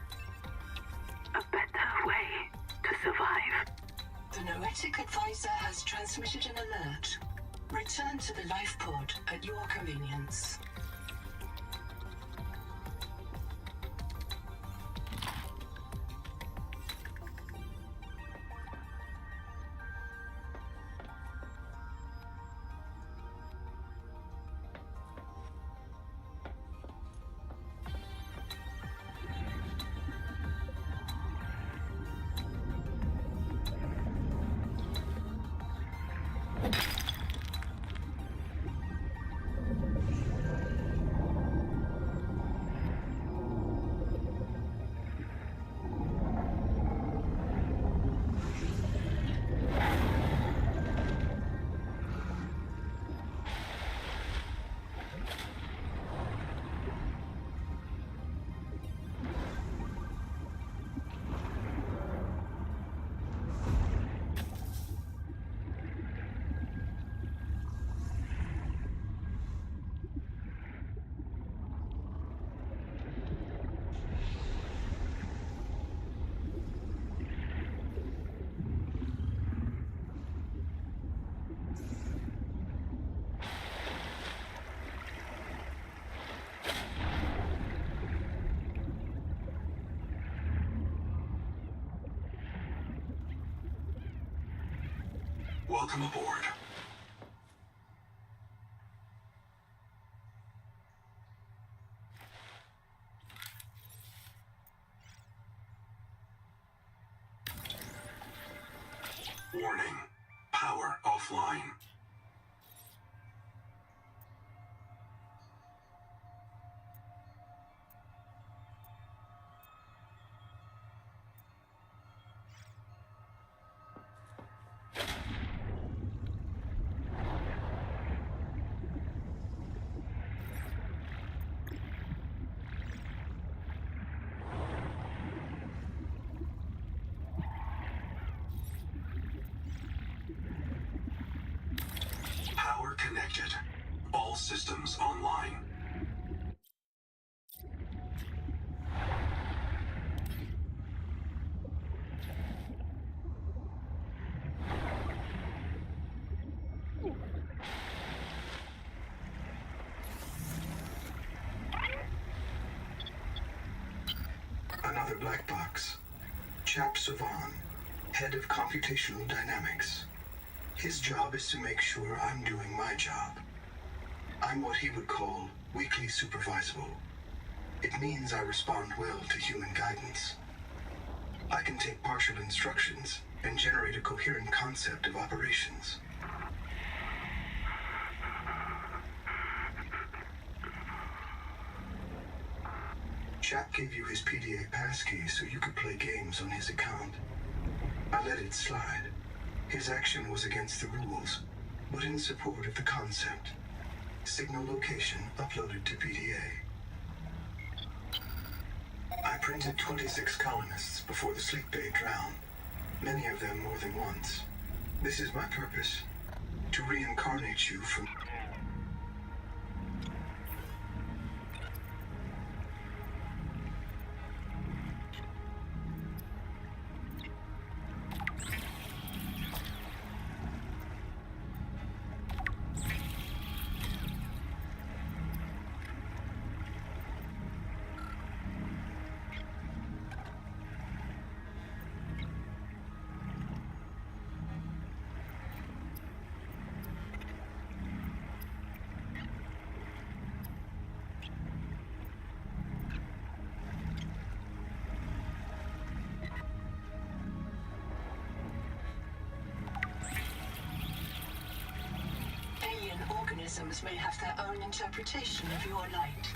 A better way to survive. The Noetic Advisor has transmitted an alert. Return to the life pod at your convenience. Welcome aboard. Warning. Power offline. Power connected. All systems online. Another black box. Chap Savan, head of computational dynamics. His job is to make sure I'm doing my job. I'm what he would call weakly supervisable. It means I respond well to human guidance. I can take partial instructions and generate a coherent concept of operations. Chap gave you his PDA passkey so you could play games on his account. I let it slide. His action was against the rules, but in support of the concept. Signal location uploaded to PDA. I printed 26 colonists before the sleep bay drowned, many of them more than once. This is my purpose, to reincarnate you from... Alien organisms may have their own interpretation of your light,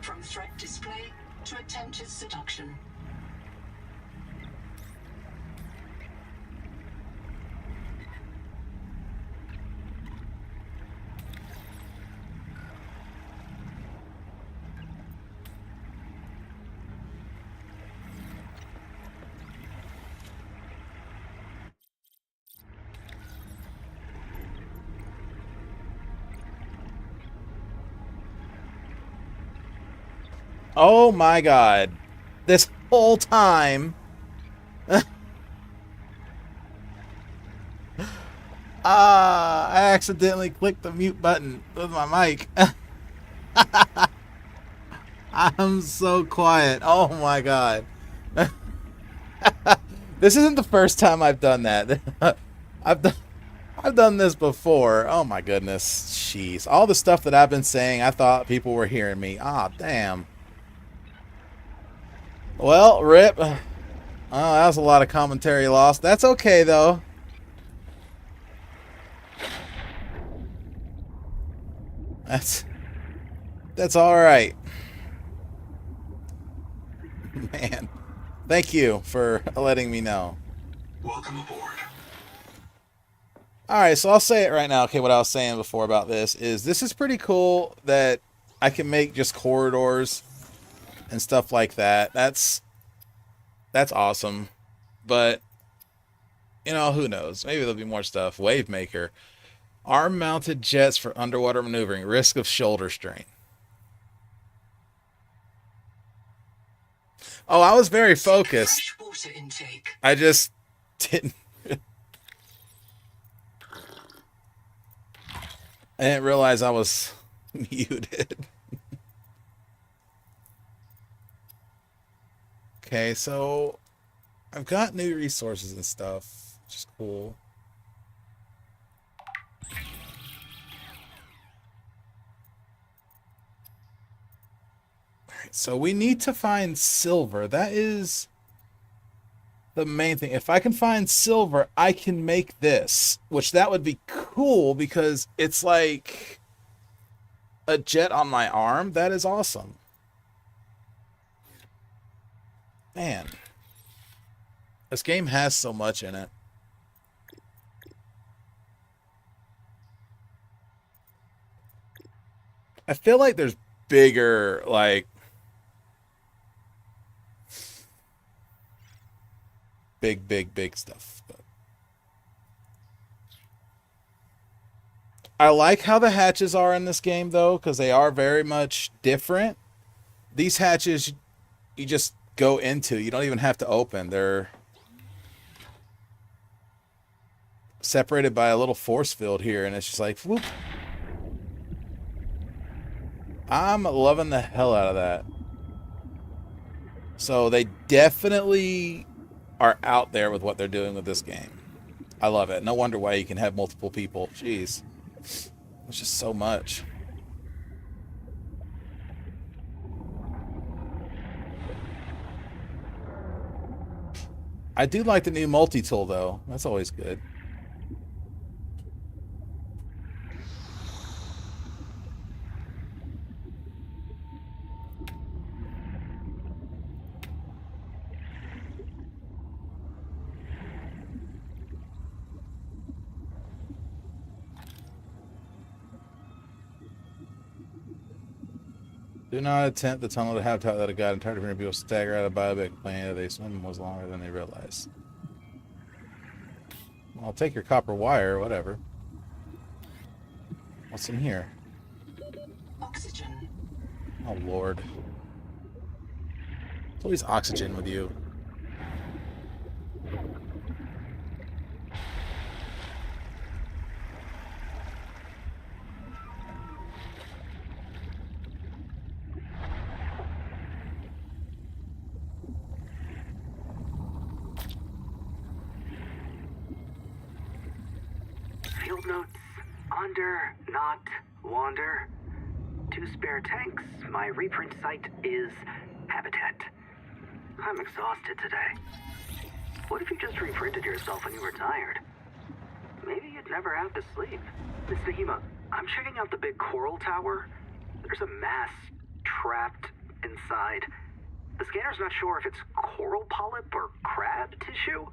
from threat display to attempted seduction. Oh my god. This whole time. I accidentally clicked the mute button with my mic. I'm so quiet. Oh my god. This isn't the first time I've done that. I've done I've done this before. Oh my goodness. Jeez. All the stuff that I've been saying, I thought people were hearing me. Ah, damn. Well, rip. Oh, that was a lot of commentary lost. That's okay though. That's all right. Man, thank you for letting me know. Welcome aboard. All right, so I'll say it right now. Okay, what I was saying before about this is pretty cool that I can make just corridors and stuff like that. That's awesome. But you know, who knows? Maybe there'll be more stuff. Wave maker. Arm-mounted jets for underwater maneuvering. Risk of shoulder strain. Oh, I was very focused. Fresh water intake. I just didn't. I didn't realize I was muted. Okay, so I've got new resources and stuff, which is cool. Alright, so we need to find silver. That is the main thing. If I can find silver, I can make this, which that would be cool because it's like a jet on my arm. That is awesome. Man, this game has so much in it. I feel like there's bigger, like, big stuff. But I like how the hatches are in this game, though, because they are very much different. These hatches, you just go into. You don't even have to open. They're separated by a little force field here, and it's just like, whoop. I'm loving the hell out of that. So they definitely are out there with what they're doing with this game. I love it. No wonder why you can have multiple people. Jeez. It's just so much. I do like the new multi-tool, though. That's always good. Do not attempt the tunnel to habitat that a god entire different people stagger out of biopic complaining that they swim was longer than they realized. Well, I'll take your copper wire, whatever. What's in here? Oxygen. Oh, Lord. There's always oxygen with you. Field notes. Under, not, wander. 2 spare tanks. My reprint site is habitat. I'm exhausted today. What if you just reprinted yourself when you were tired? Maybe you'd never have to sleep. Miss Nahima, I'm checking out the big coral tower. There's a mass trapped inside. The scanner's not sure if it's coral polyp or crab tissue.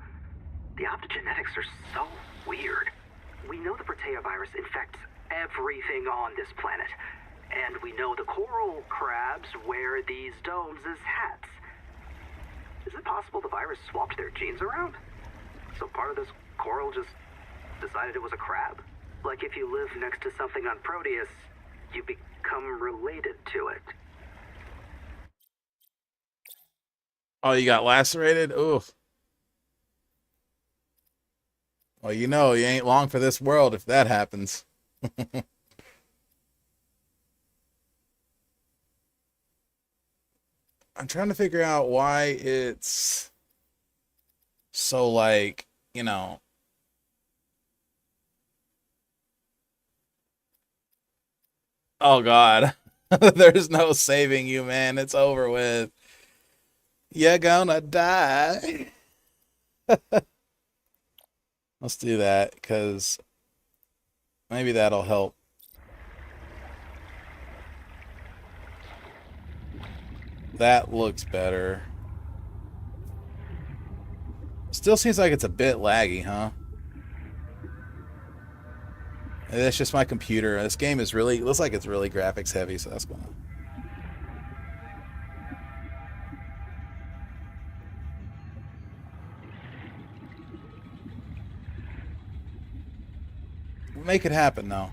The optogenetics are so weird. We know the Protea virus infects everything on this planet. And we know the coral crabs wear these domes as hats. Is it possible the virus swapped their genes around? So part of this coral just decided it was a crab? Like if you live next to something on Proteus, you become related to it. Oh, you got lacerated? Oof. Well, you know, you ain't long for this world if that happens. I'm trying to figure out why it's so, like, you know. Oh, God. There's no saving you, man. It's over with. You're gonna die. Let's do that, because maybe that'll help. That looks better. Still seems like it's a bit laggy, huh? That's just my computer. This game is really, looks like it's really graphics heavy, so that's going on. Make it happen, though.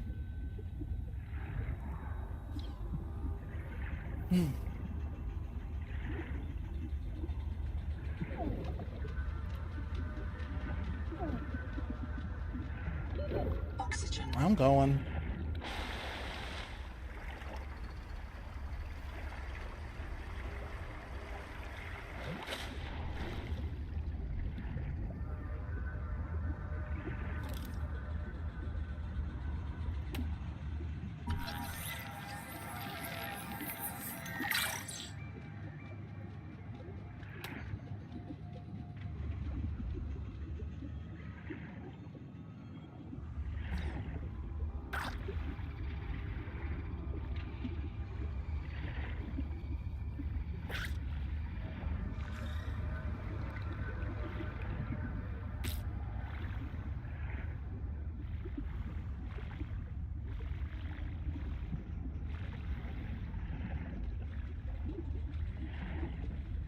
Oxygen. I'm going.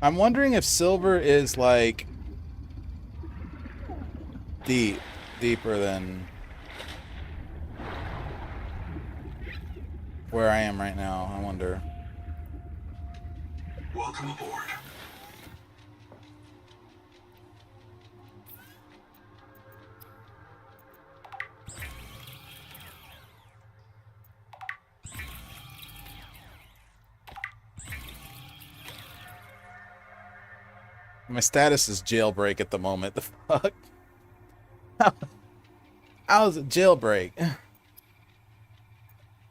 I'm wondering if silver is like deeper than where I am right now. I wonder. Welcome aboard. My status is jailbreak at the moment. The fuck? How's it jailbreak?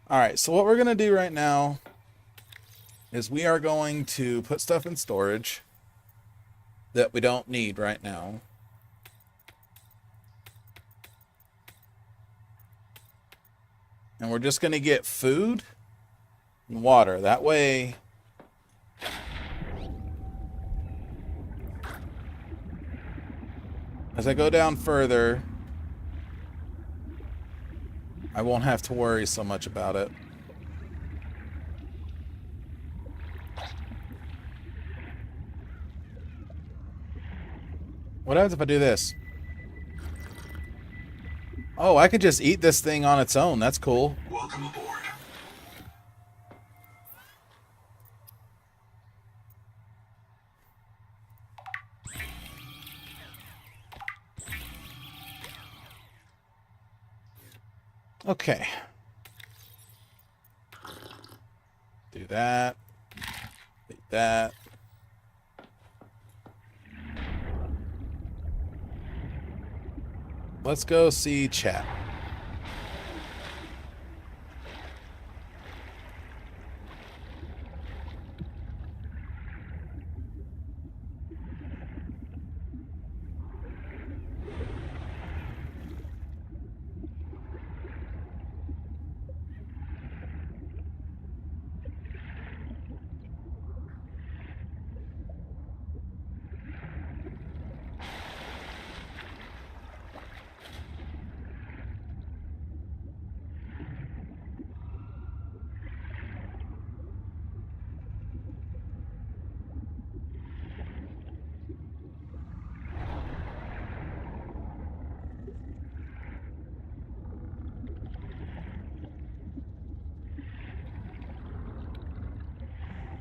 Alright, so what we're going to do right now is we are going to put stuff in storage that we don't need right now. And we're just going to get food and water. That way, as I go down further, I won't have to worry so much about it. What happens if I do this? Oh, I can just eat this thing on its own. That's cool. Welcome aboard. Okay. Do that. Do that. Let's go see chat.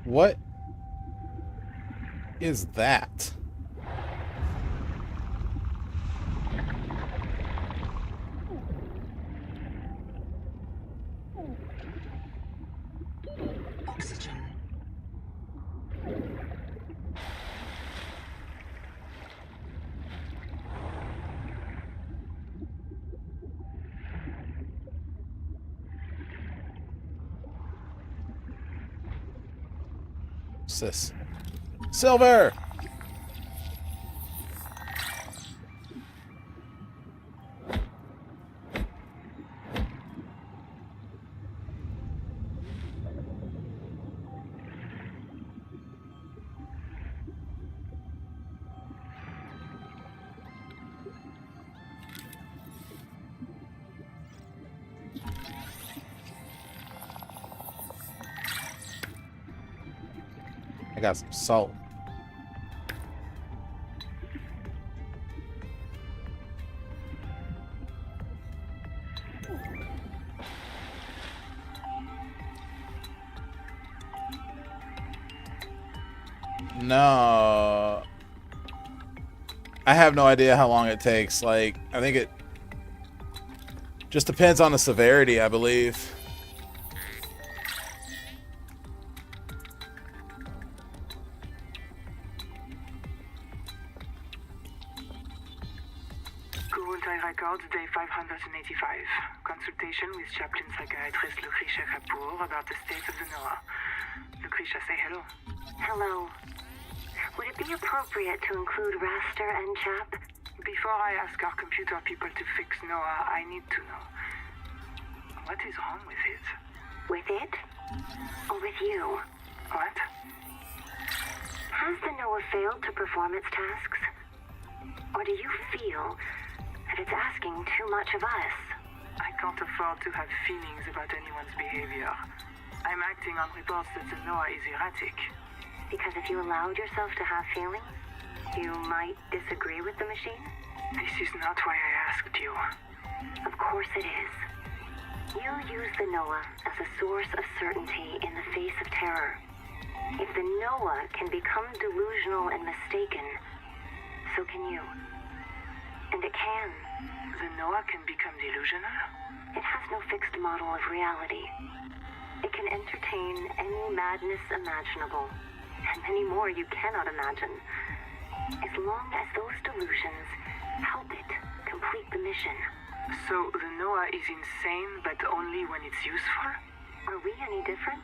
What is that? Oxygen. What's this? Silver! I got some salt. No. I have no idea how long it takes. Like, I think it just depends on the severity, I believe. Gould Records, day 585. Consultation with chaplain psychiatrist Lucretia Kapoor about the state of the Noah. Lucretia, say hello. Hello. Would it be appropriate to include Raster and Chap? Before I ask our computer people to fix Noah, I need to know. What is wrong with it? With it? Or with you? What? Has the Noah failed to perform its tasks? Or do you feel that it's asking too much of us? I can't afford to have feelings about anyone's behavior. I'm acting on reports that the Noah is erratic. Because if you allowed yourself to have feelings, you might disagree with the machine? This is not why I asked you. Of course it is. You use the Noah as a source of certainty in the face of terror. If the Noah can become delusional and mistaken, so can you. And it can. The Noah can become delusional? It has no fixed model of reality. It can entertain any madness imaginable, and many more you cannot imagine, as long as those delusions help it complete the mission. So the Noah is insane, but only when it's useful? Are we any different?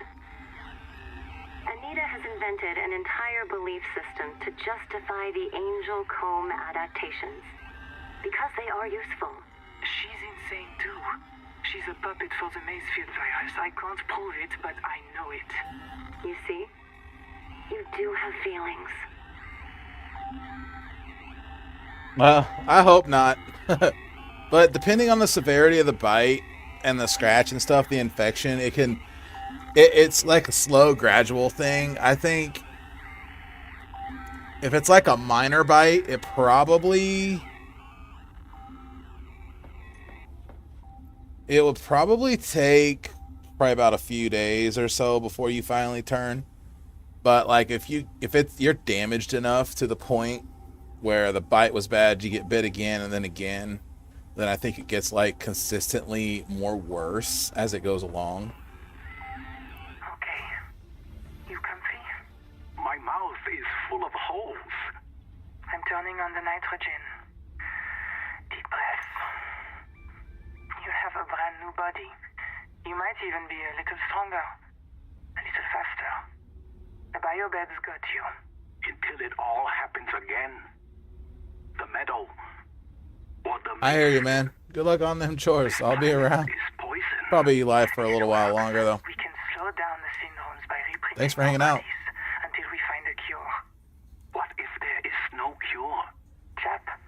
Anita has invented an entire belief system to justify the Angel Comb adaptations, because they are useful. She's insane too. She's a puppet for the Macefield virus. I can't prove it, but I know it. You see? You do have feelings. Well, I hope not. But depending on the severity of the bite and the scratch and stuff, the infection, it's like a slow, gradual thing. I think If it's like a minor bite, it probably... It would probably take probably about a few days or so before you finally turn. But like if you're damaged enough to the point where the bite was bad, you get bit again and then again, then I think it gets like consistently more worse as it goes along. Okay. You comfy? My mouth is full of holes. I'm turning on the nitrogen. Deep breaths. You have a brand new body. You might even be a little stronger. A little faster. The biobeds got you. Until it all happens again. The meadow. Or the I hear you, man. Good luck on them chores. I'll be around. is poison. Probably live for a little while longer though. We can slow down the syndromes by reprieving Thanks for hanging out. until we find a cure. What if there is no cure? Chap,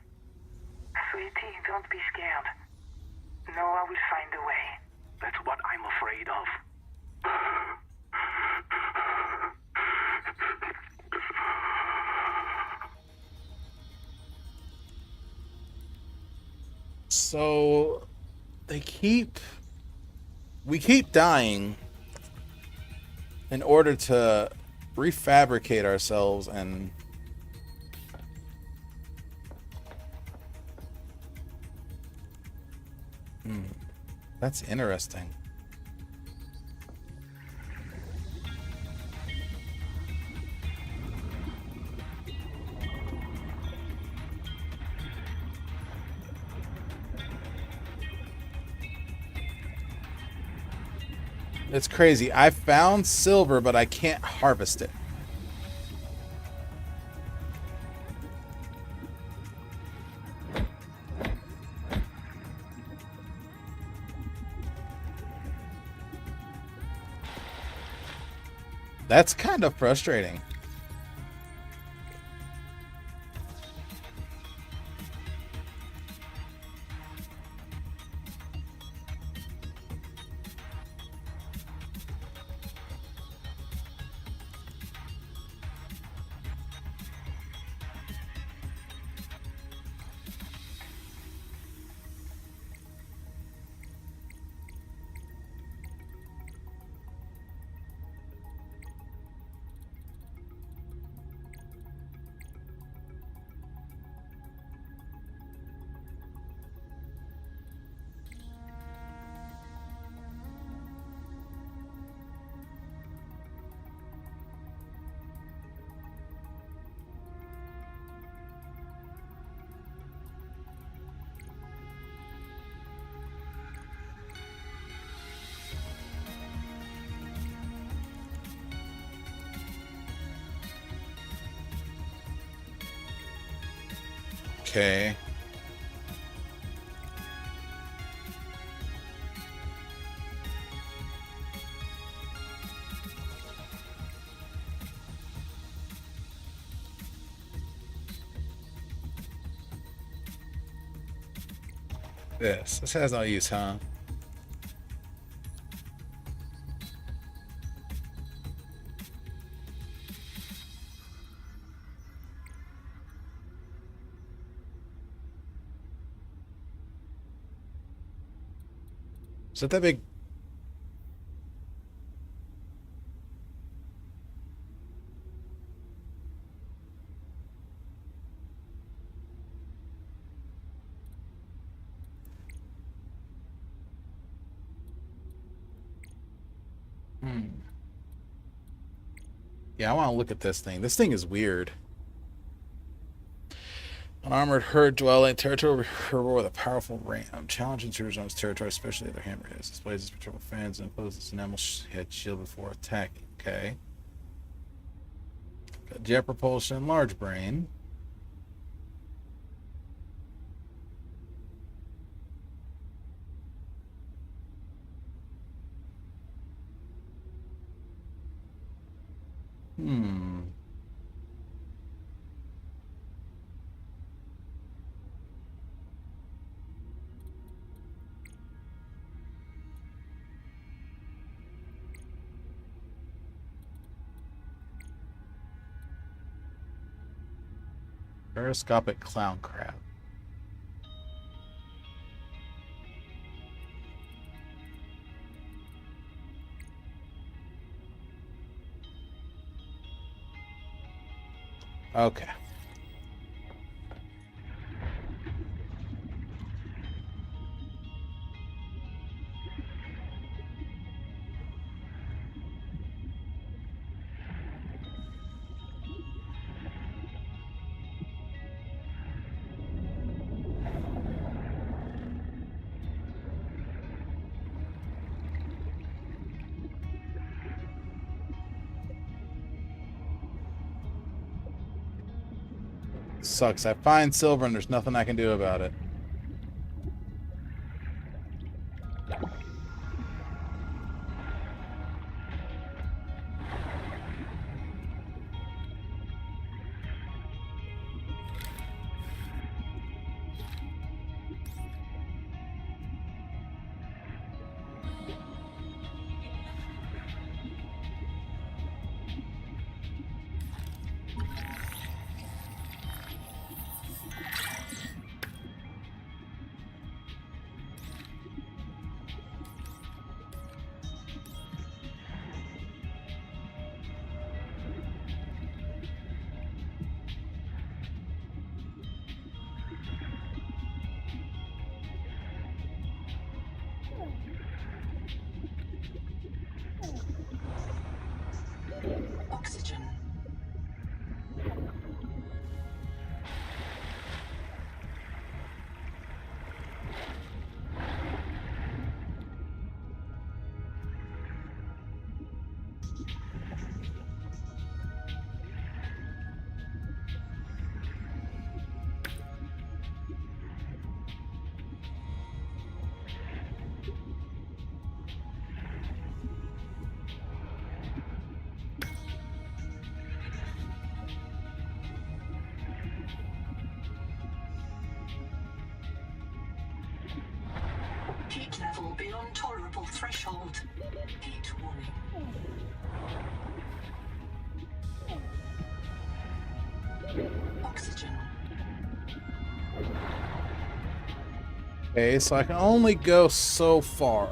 sweetie, don't be scared. Noah will find a way. That's what I'm afraid of. So we keep dying in order to refabricate ourselves and that's interesting. It's crazy. I found silver, but I can't harvest it. That's kind of frustrating. Okay. This has no use, huh? Is that big? Yeah, I want to look at this thing. This thing is weird. An armored herd dwelling territory herbivore with a powerful ram. Challenge intruders on its territory, especially their hammerheads. Displays its patrol fans and imposes an animal head shield before attacking. Okay. Got jet propulsion, large brain. Gyroscopic clown crab. Okay. Sucks. I find silver and there's nothing I can do about it. Oxygen. Heat level beyond tolerable threshold. Heat warning. Oxygen. Okay, so I can only go so far.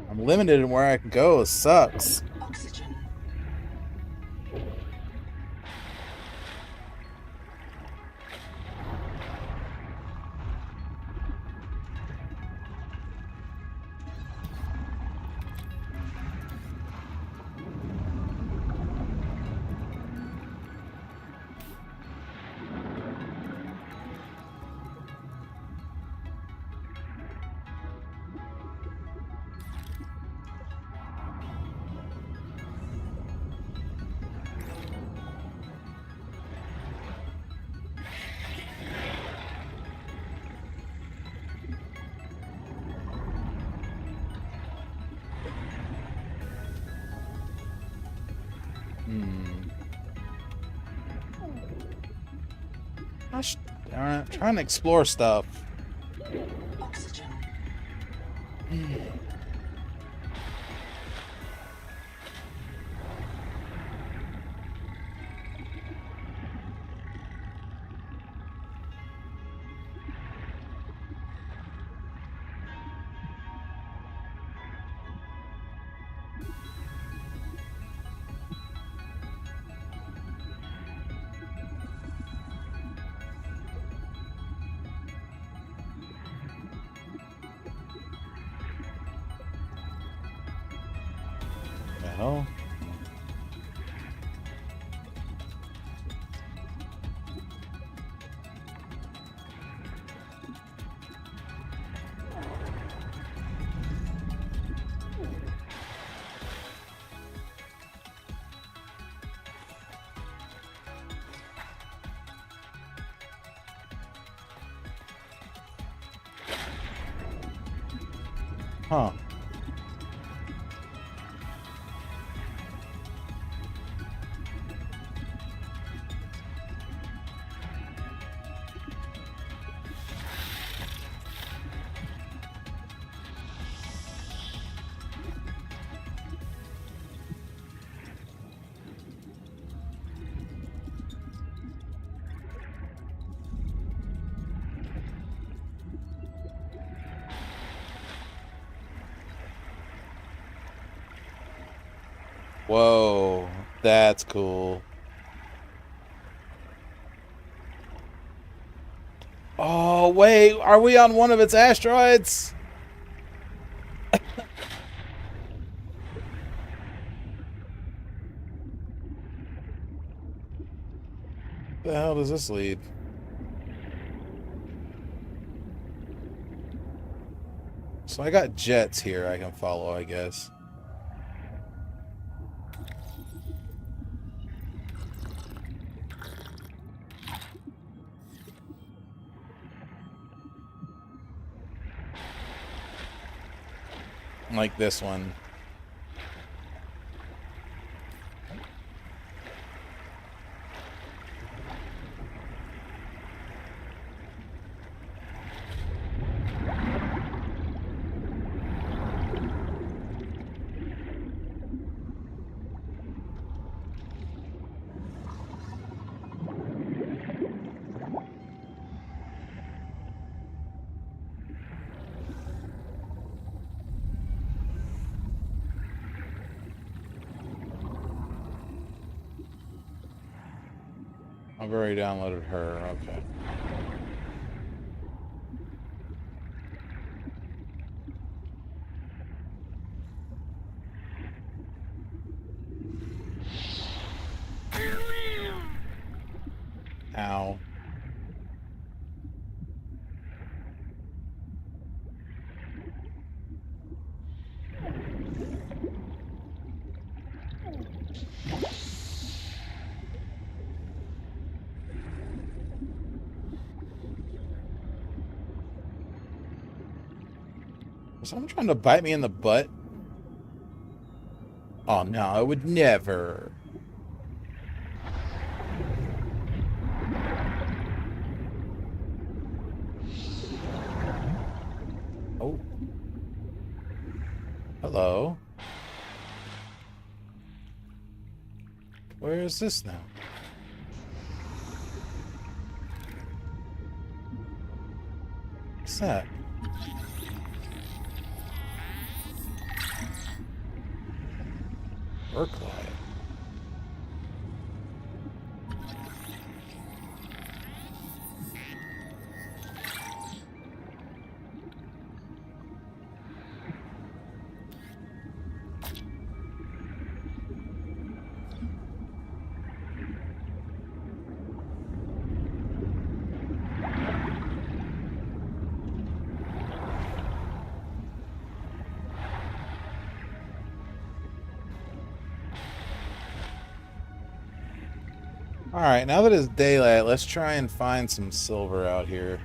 I'm limited in where I can go. It sucks. Oxygen. Darn it. I'm trying to explore stuff. Oxygen. The hell? Huh. Whoa, that's cool. Oh, wait, are we on one of its asteroids? The hell does this lead? So I got jets here I can follow, I guess. Like this one. I've already downloaded her, okay. Ow. Was someone trying to bite me in the butt? Oh no, I would never. Oh. Hello. Where is this now? What's that? Work light. Alright, now that it's daylight, let's try and find some silver out here.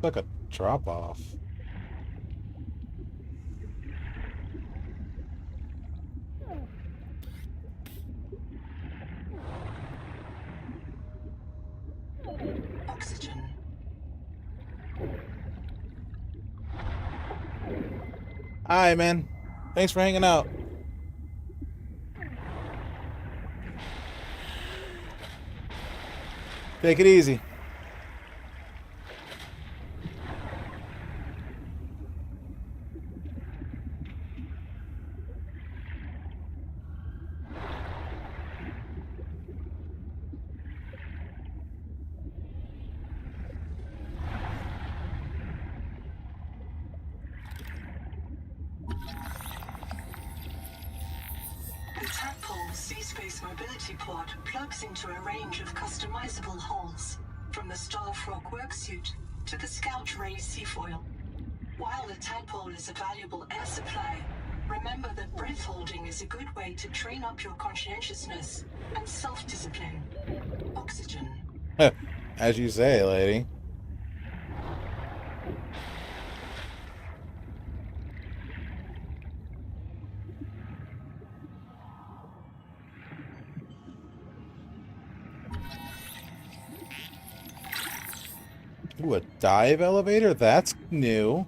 Like a drop off. Oxygen. Hi, man. Thanks for hanging out. Take it easy. The tadpole Sea-Space Mobility Pod plugs into a range of customizable holes, from the Starfrog worksuit to the Scout Ray Seafoil. While the tadpole is a valuable air supply, remember that breath holding is a good way to train up your conscientiousness and self-discipline. Oxygen. As you say, lady. Ooh, a dive elevator? That's new.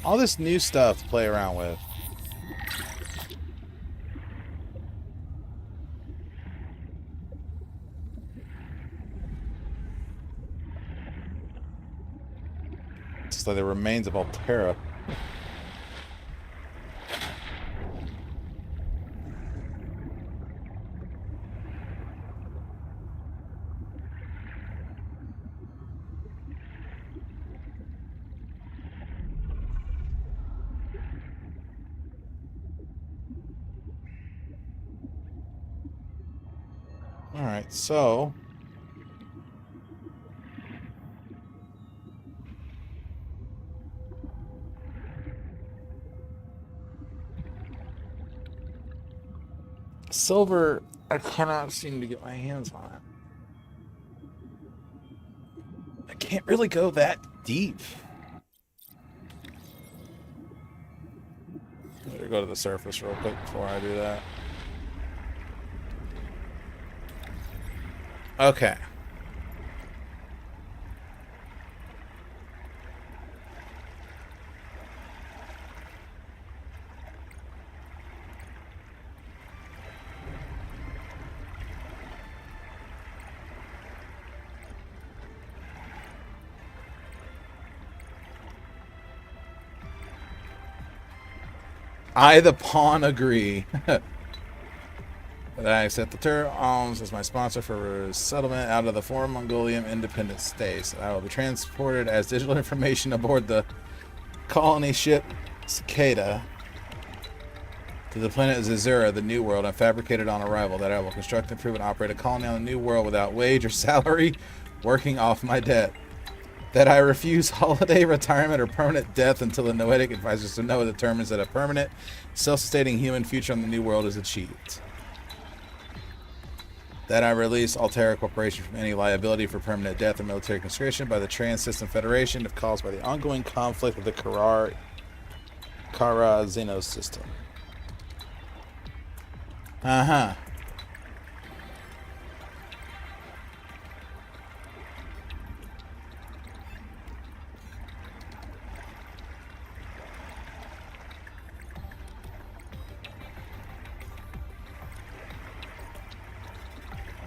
All this new stuff to play around with. It's like the remains of Altera. Alright, so... silver, I cannot seem to get my hands on it. I can't really go that deep. Better go to the surface real quick before I do that. Okay. I, the pawn, agree. That I accept the Tur Alms as my sponsor for settlement out of the former Mongolian independent states. I will be transported as digital information aboard the colony ship Cicada to the planet Zazura, the New World, and fabricated on arrival. That I will construct, improve, and operate a colony on the New World without wage or salary, working off my debt. That I refuse holiday, retirement, or permanent death until the Noetic Advisor to know determines that a permanent, self-sustaining human future on the New World is achieved. That I release Altera Corporation from any liability for permanent death or military conscription by the Trans-System Federation if caused by the ongoing conflict with the Kara Xenos system. Uh-huh.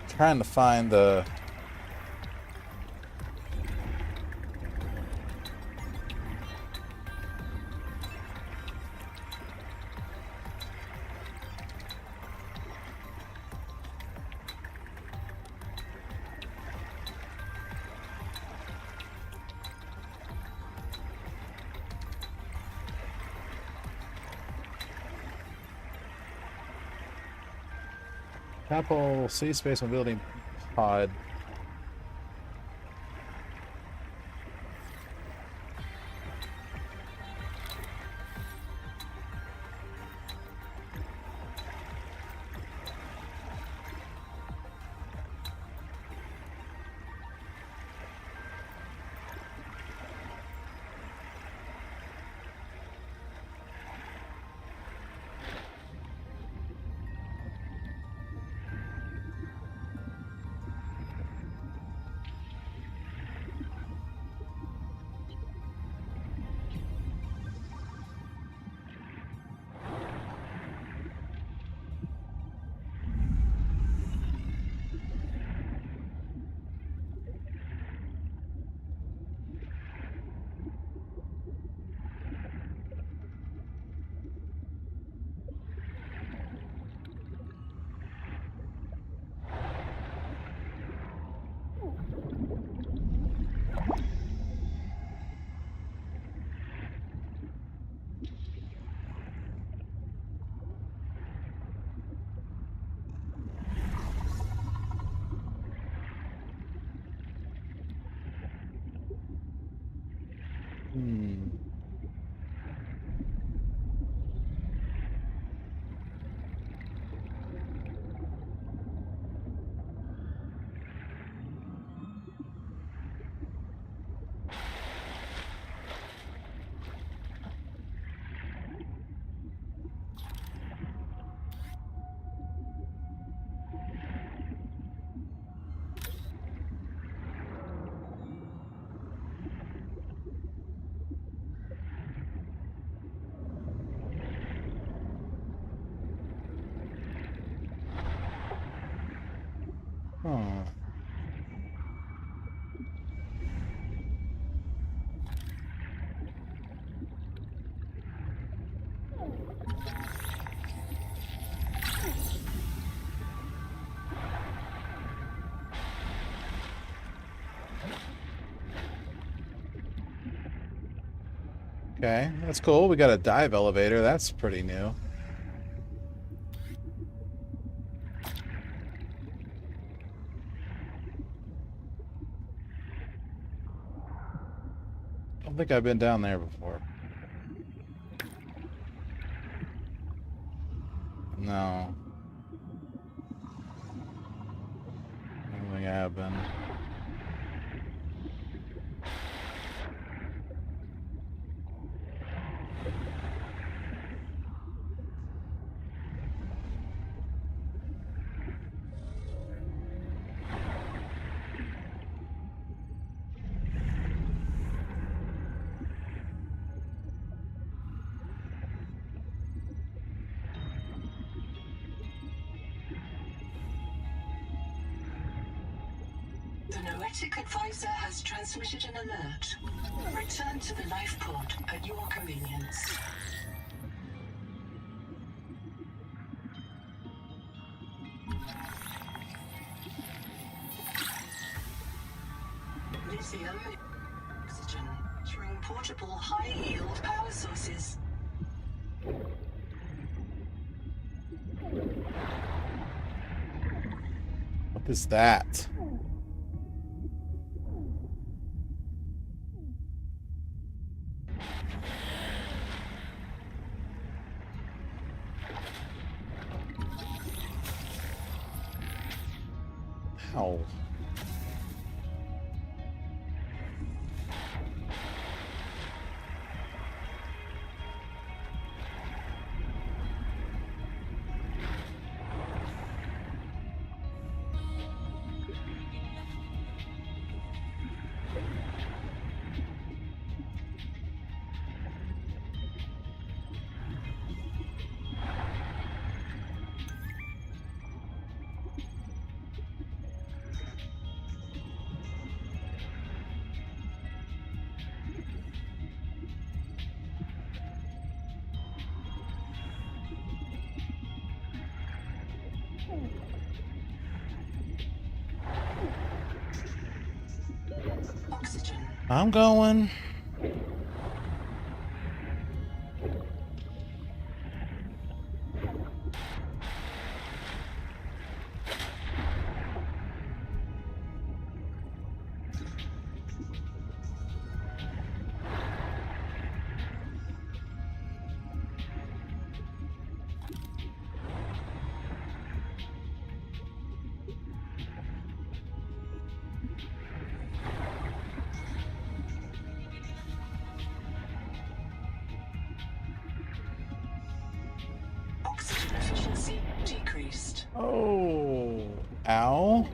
Trying to find the Apple Sea Space Mobility Pod. Hmm. Oh. Okay, that's cool. We got a dive elevator. That's pretty new. I don't think I've been down there before. No. I don't think I have been. The Noetic Advisor has transmitted an alert. Return to the life pod at your convenience. Lithium, oxygen, through portable high-yield power sources. What is that? Ow. Oxygen. I'm going. Oxygen efficiency decreased. Oh. Ow.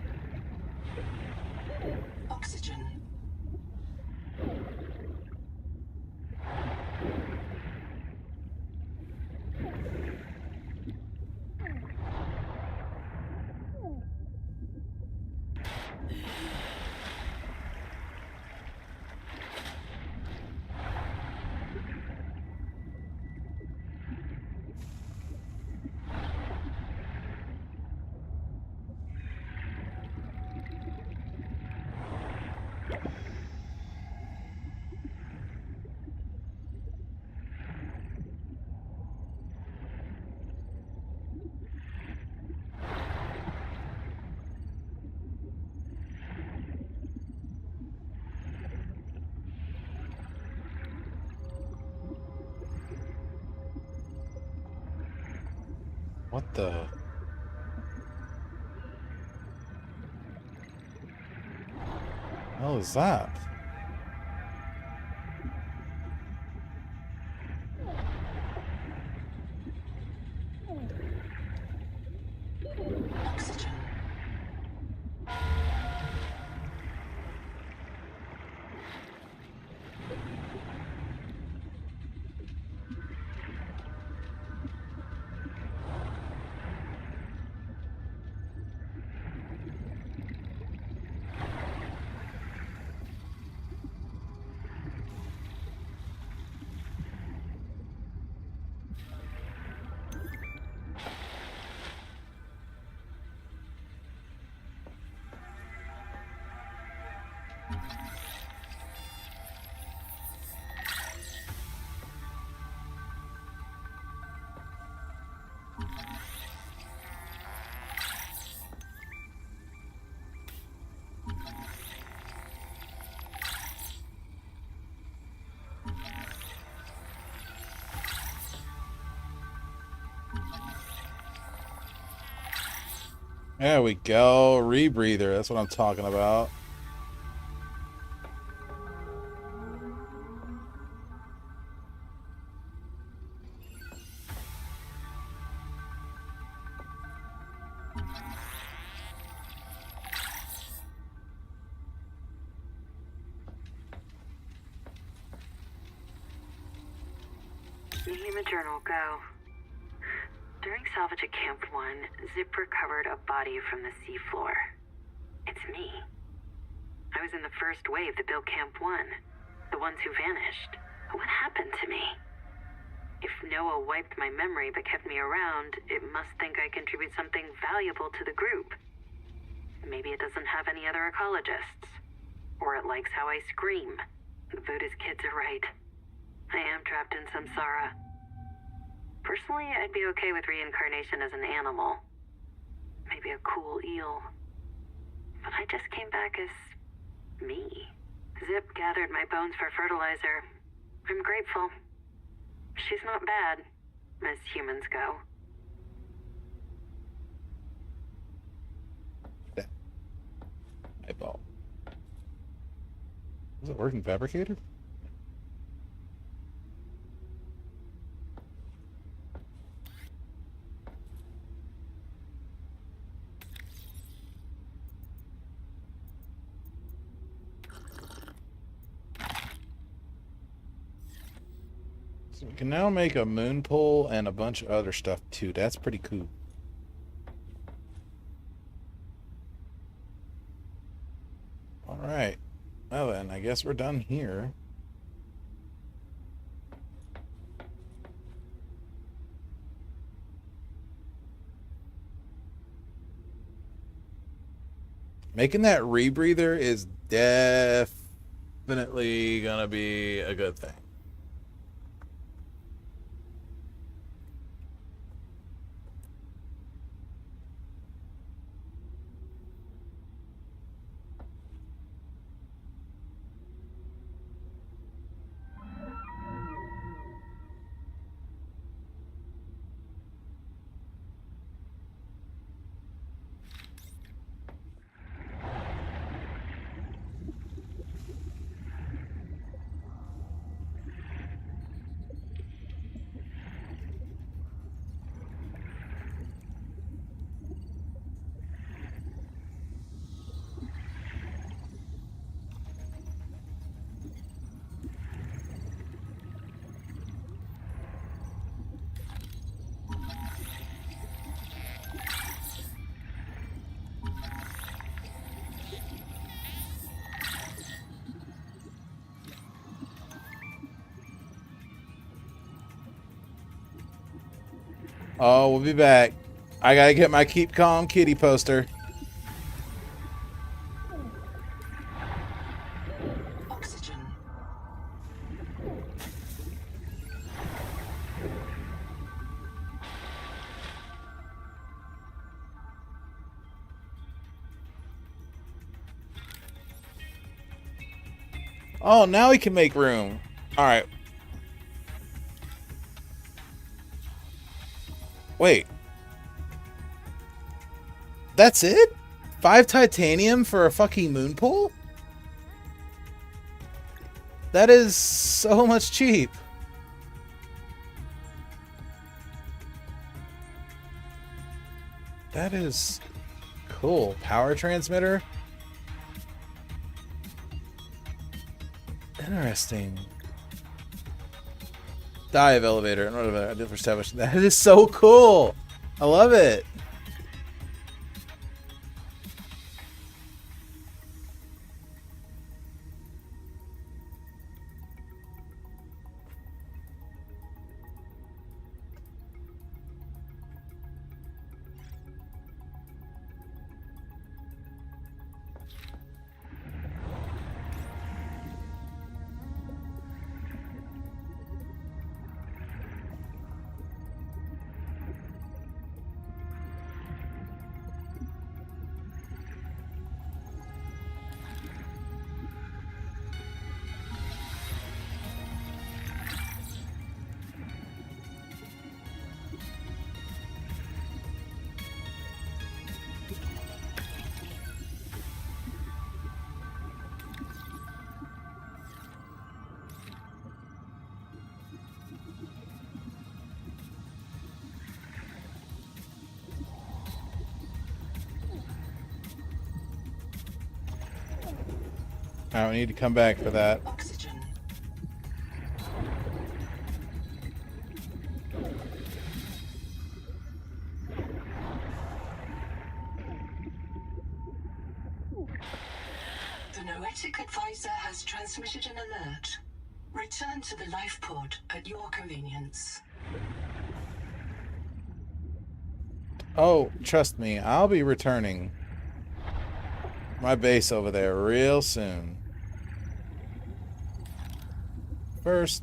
Oxygen. What the? Hell is that? Oxygen. There we go. Rebreather. That's what I'm talking about. Name a journal, go. During salvage at Camp 1, Zip recovered a body from the seafloor. It's me. I was in the first wave that built Camp 1. The ones who vanished. What happened to me? If Noah wiped my memory but kept me around, it must think I contribute something valuable to the group. Maybe it doesn't have any other ecologists. Or it likes how I scream. The Buddhist kids are right. I am trapped in samsara. Personally, I'd be okay with reincarnation as an animal. Maybe a cool eel. But I just came back as me. Zip gathered my bones for fertilizer. I'm grateful. She's not bad, as humans go. Eyeball. Is it working fabricator? So we can now make a moon pole and a bunch of other stuff too. That's pretty cool. All right. Well then, I guess we're done here. Making that rebreather is definitely gonna be a good thing. Oh, we'll be back. I gotta get my Keep Calm Kitty poster. Oxygen. Oh, now we can make room. All right. Wait. That's it? 5 titanium for a fucking moon pool? That is so much cheap. That is cool. Power transmitter? Interesting. Dive elevator. I did for establishing. That is so cool. I love it. Alright, we need to come back for that. Oxygen. The Noetic advisor has transmitted an alert. Return to the life pod at your convenience. Oh, trust me, I'll be returning my base over there real soon. First,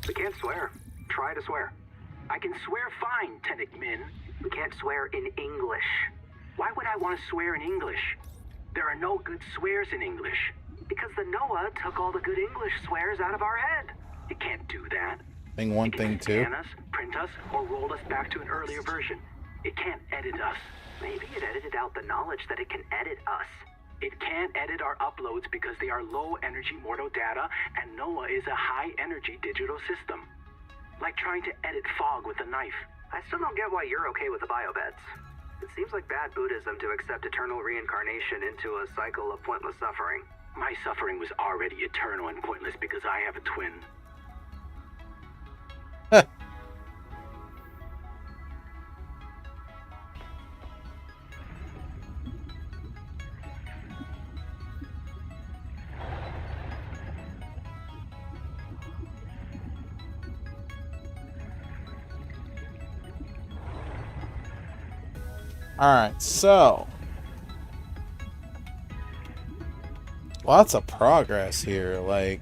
We can't swear. Try to swear. I can swear fine, Tennick Min. We can't swear in English. Why would I want to swear in English? There are no good swears in English. Because the NOAA took all the good English swears out of our head. It can't do that. thing one, It can thing two. scan us, print us, or roll us back to an earlier version. It can't edit us. Maybe it edited out the knowledge that it can edit us. It can't edit our uploads because they are low-energy mortal data, and NOAA is a high-energy digital system. Like trying to edit fog with a knife. I still don't get why you're okay with the biobeds. It seems like bad Buddhism to accept eternal reincarnation into a cycle of pointless suffering. My suffering was already eternal and pointless because I have a twin. Alright, so lots of progress here, like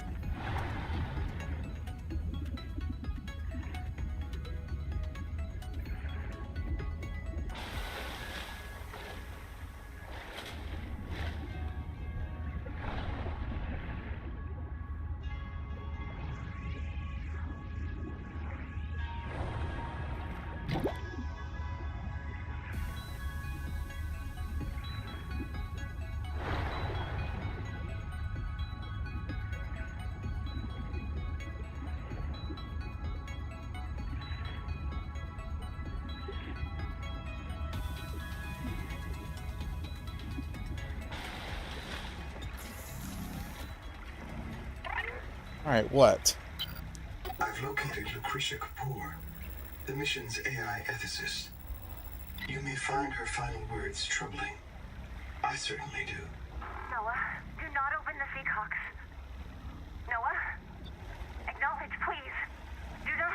alright, what? I've located Lucretia Kapoor, the mission's AI ethicist. You may find her final words troubling. I certainly do. Noah, do not open the Seacocks. Noah? Acknowledge, please. Do not.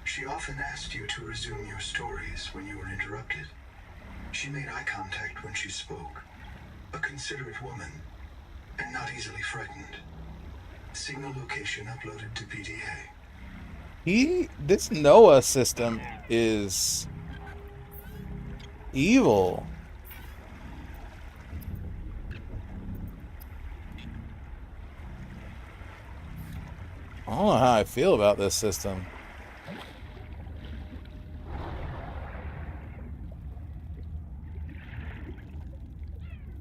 She often asked you to resume your stories when you were interrupted. She made eye contact when she spoke. A considerate woman, and not easily frightened. Signal location uploaded to PDA. This NOAA system is evil. I don't know how I feel about this system.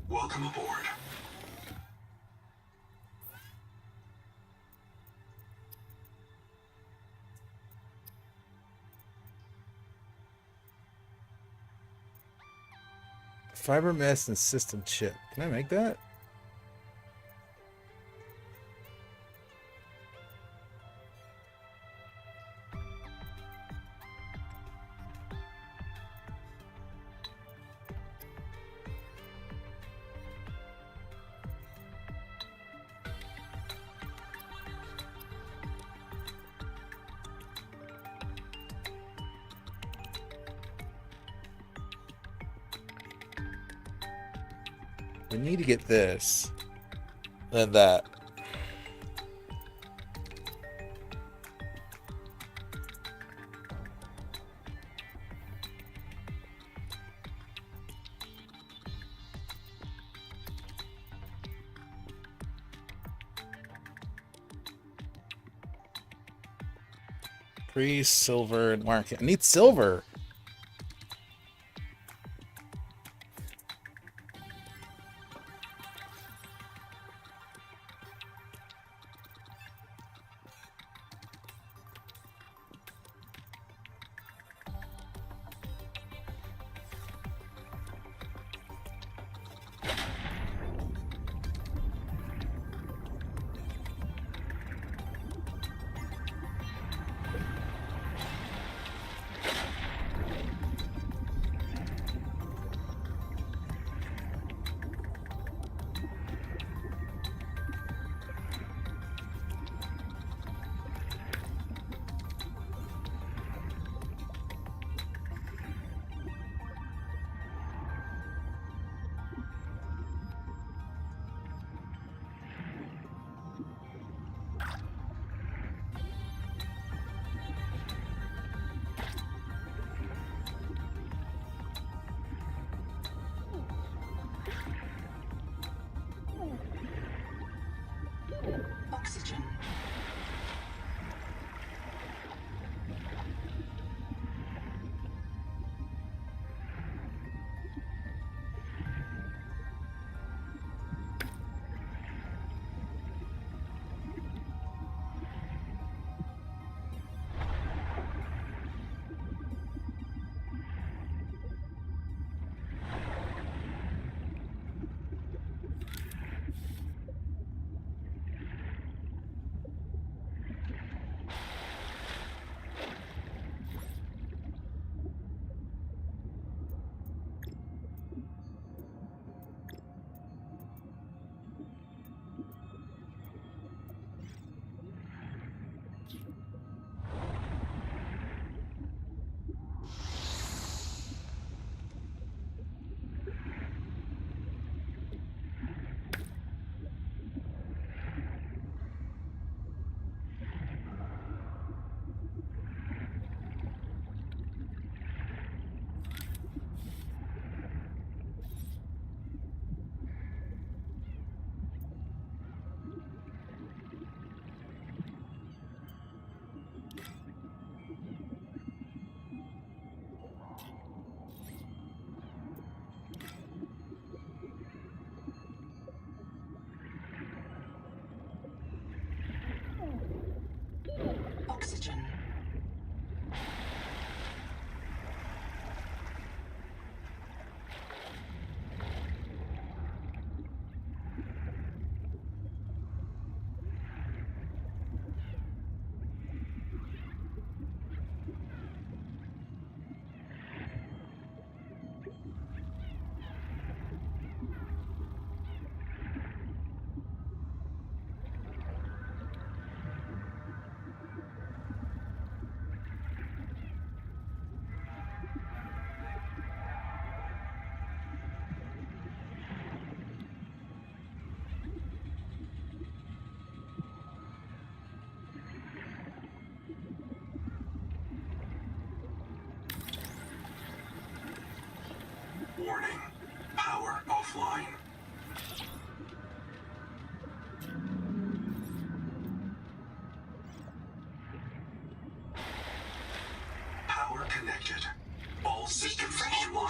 Welcome aboard. Fiber mesh and system chip. Can I make that? We need to get this. Then that. Pre-silver market. I need silver.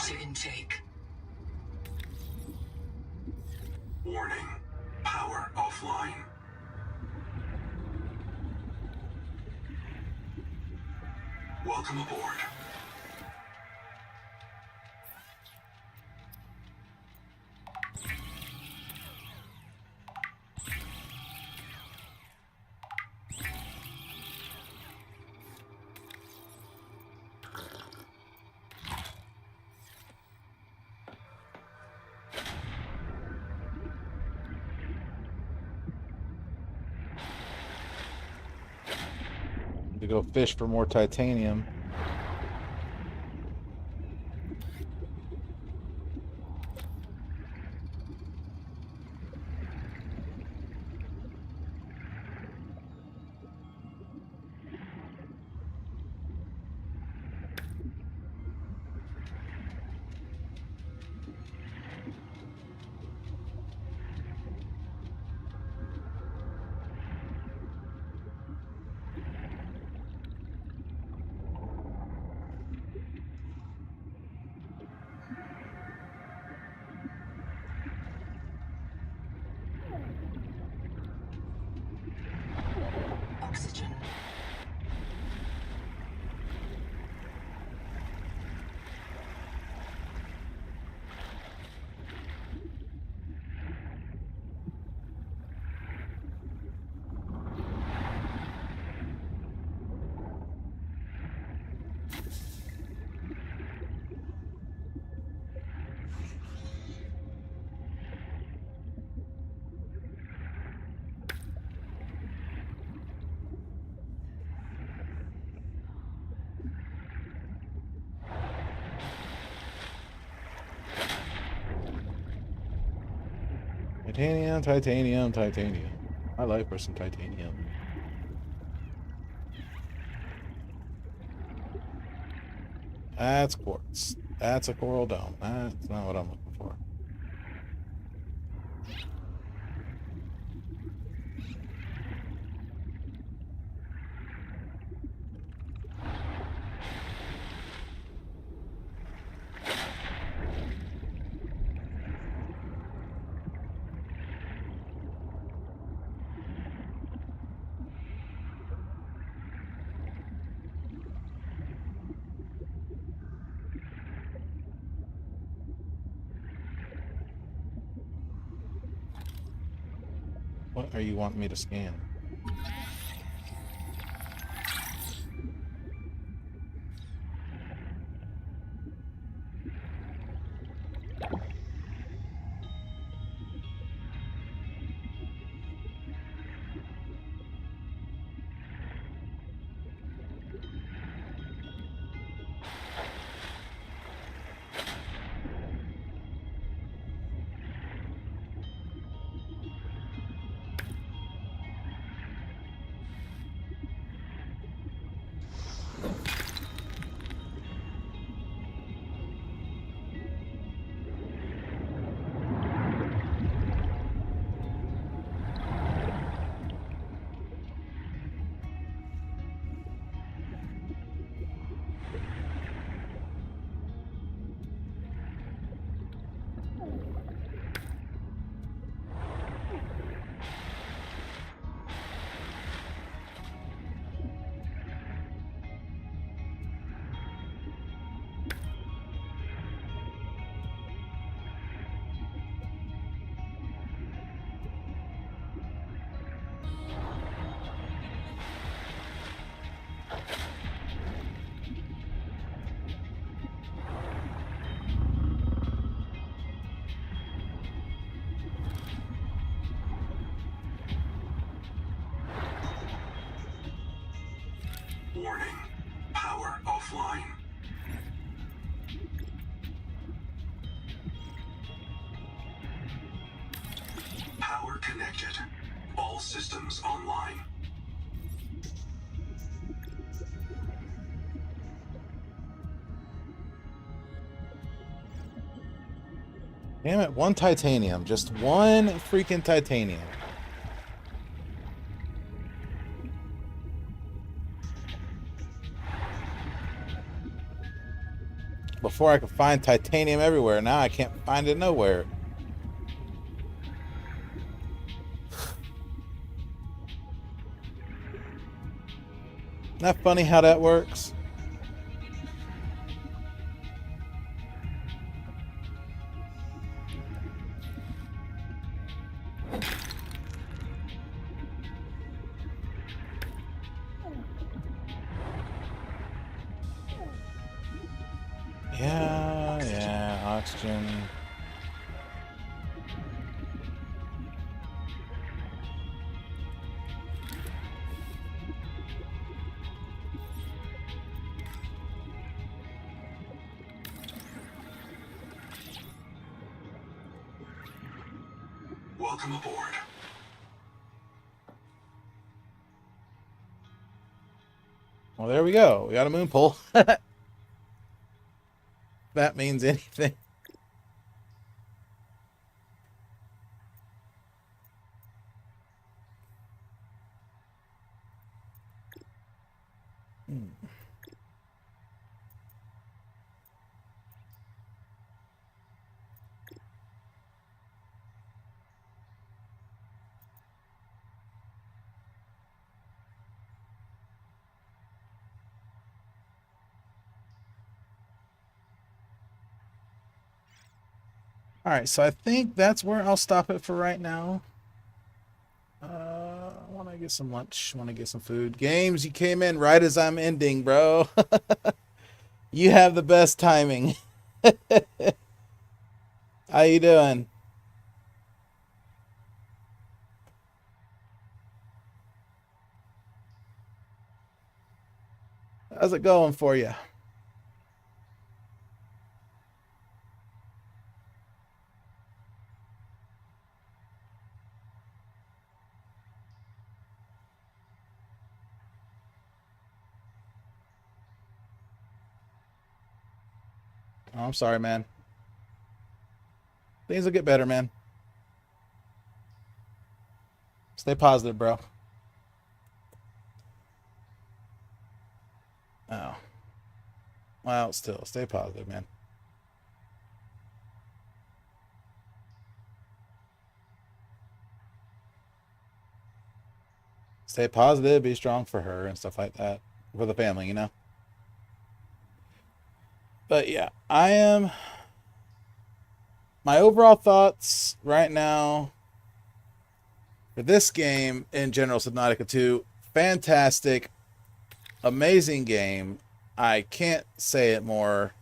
data intake. Warning. Power offline. Welcome aboard. To go fish for more titanium. Oxygen. Titanium, titanium, titanium. I like for some titanium. That's quartz. That's a coral dome. That's not what I'm looking for. What are you wanting me to scan? Warning. Power offline. Power connected. All systems online. Damn it, one titanium. Just one freaking titanium. Before I could find titanium everywhere. Now I can't find it nowhere. Isn't that funny how that works? Yeah, oxygen. Welcome aboard. Well, there we go. We got a moon pull. That means anything. All right, so I think that's where I'll stop it for right now. I want to get some lunch. Want to get some food. Games, you came in right as I'm ending, bro. You have the best timing. How you doing? How's it going for you? Oh, I'm sorry, man. Things will get better, man. Stay positive, bro. Oh. Well, still, stay positive, man. Stay positive, be strong for her and stuff like that. For the family, you know? But yeah, I am. My overall thoughts right now for this game in general, Subnautica 2, fantastic, amazing game. I can't say it more.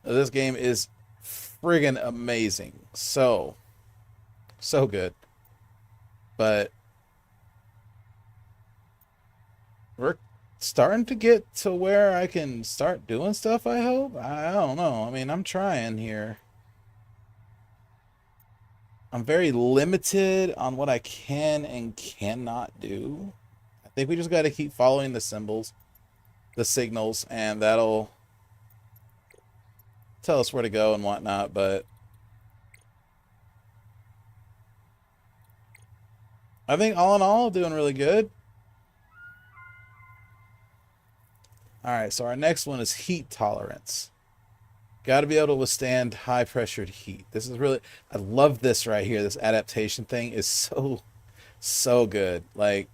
This game is friggin' amazing. So good. But we're starting to get to where I can start doing stuff, I hope. I don't know. I mean, I'm trying here. I'm very limited on what I can and cannot do. I think we just got to keep following the symbols, the signals, and that'll tell us where to go and whatnot. But I think all in all, doing really good. All right, so our next one is heat tolerance. Got to be able to withstand high pressured heat. This is really, I love this right here. This adaptation thing is so good. Like,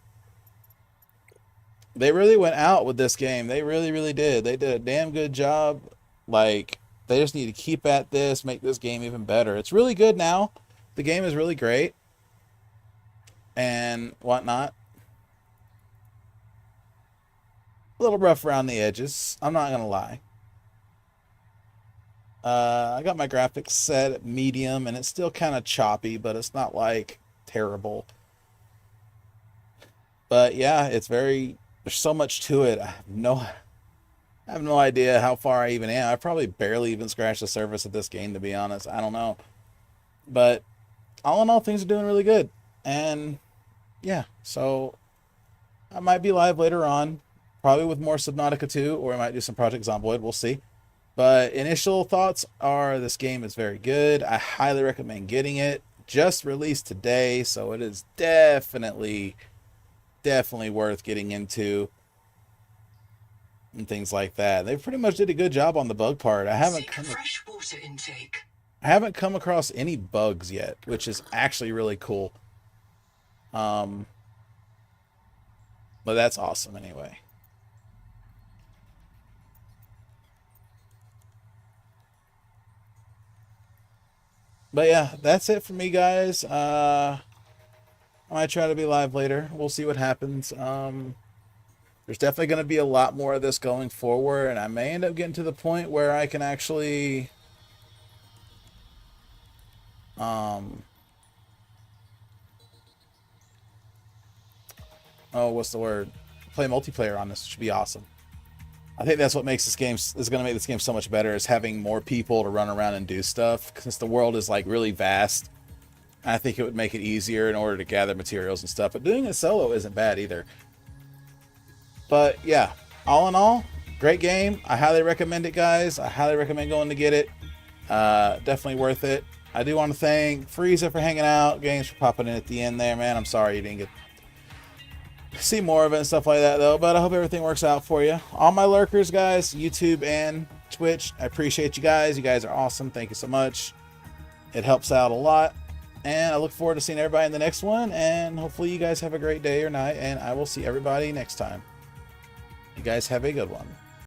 they really went out with this game. They really did. They did a damn good job. Like, they just need to keep at this, make this game even better. It's really good now. The game is really great and whatnot. A little rough around the edges. I'm not gonna lie. I got my graphics set at medium, and it's still kind of choppy, but it's not like terrible. But yeah, it's very. There's so much to it. I have no idea how far I even am. I probably barely even scratched the surface of this game, to be honest. I don't know. But all in all, things are doing really good. And yeah, so I might be live later on, probably with more Subnautica 2, or I might do some Project Zomboid. We'll see. But initial thoughts are this game is very good. I highly recommend getting it. Just released today, so it is definitely worth getting into. and things like that. They pretty much did a good job on the bug part. I haven't Fresh water intake. come across any bugs yet, which is actually really cool. But that's awesome anyway. But yeah, that's it for me, guys. I might try to be live later. We'll see what happens. There's definitely going to be a lot more of this going forward, and I may end up getting to the point where I can actually what's the word? Play multiplayer on this, which would be awesome. I think that's what makes this game is going to make this game so much better, is having more people to run around and do stuff, since the world is like really vast. I think it would make it easier in order to gather materials and stuff. But doing it solo isn't bad either. But yeah, all in all, great game. I highly recommend it, guys. I highly recommend going to get it. Definitely worth it. I do want to thank Frieza for hanging out, Games for popping in at the end there, man. I'm sorry you didn't get to see more of it and stuff like that, though. But I hope everything works out for you. All my lurkers, guys, YouTube and Twitch, I appreciate you guys. You guys are awesome. Thank you so much. It helps out a lot. And I look forward to seeing everybody in the next one. And hopefully you guys have a great day or night. And I will see everybody next time. You guys have a good one.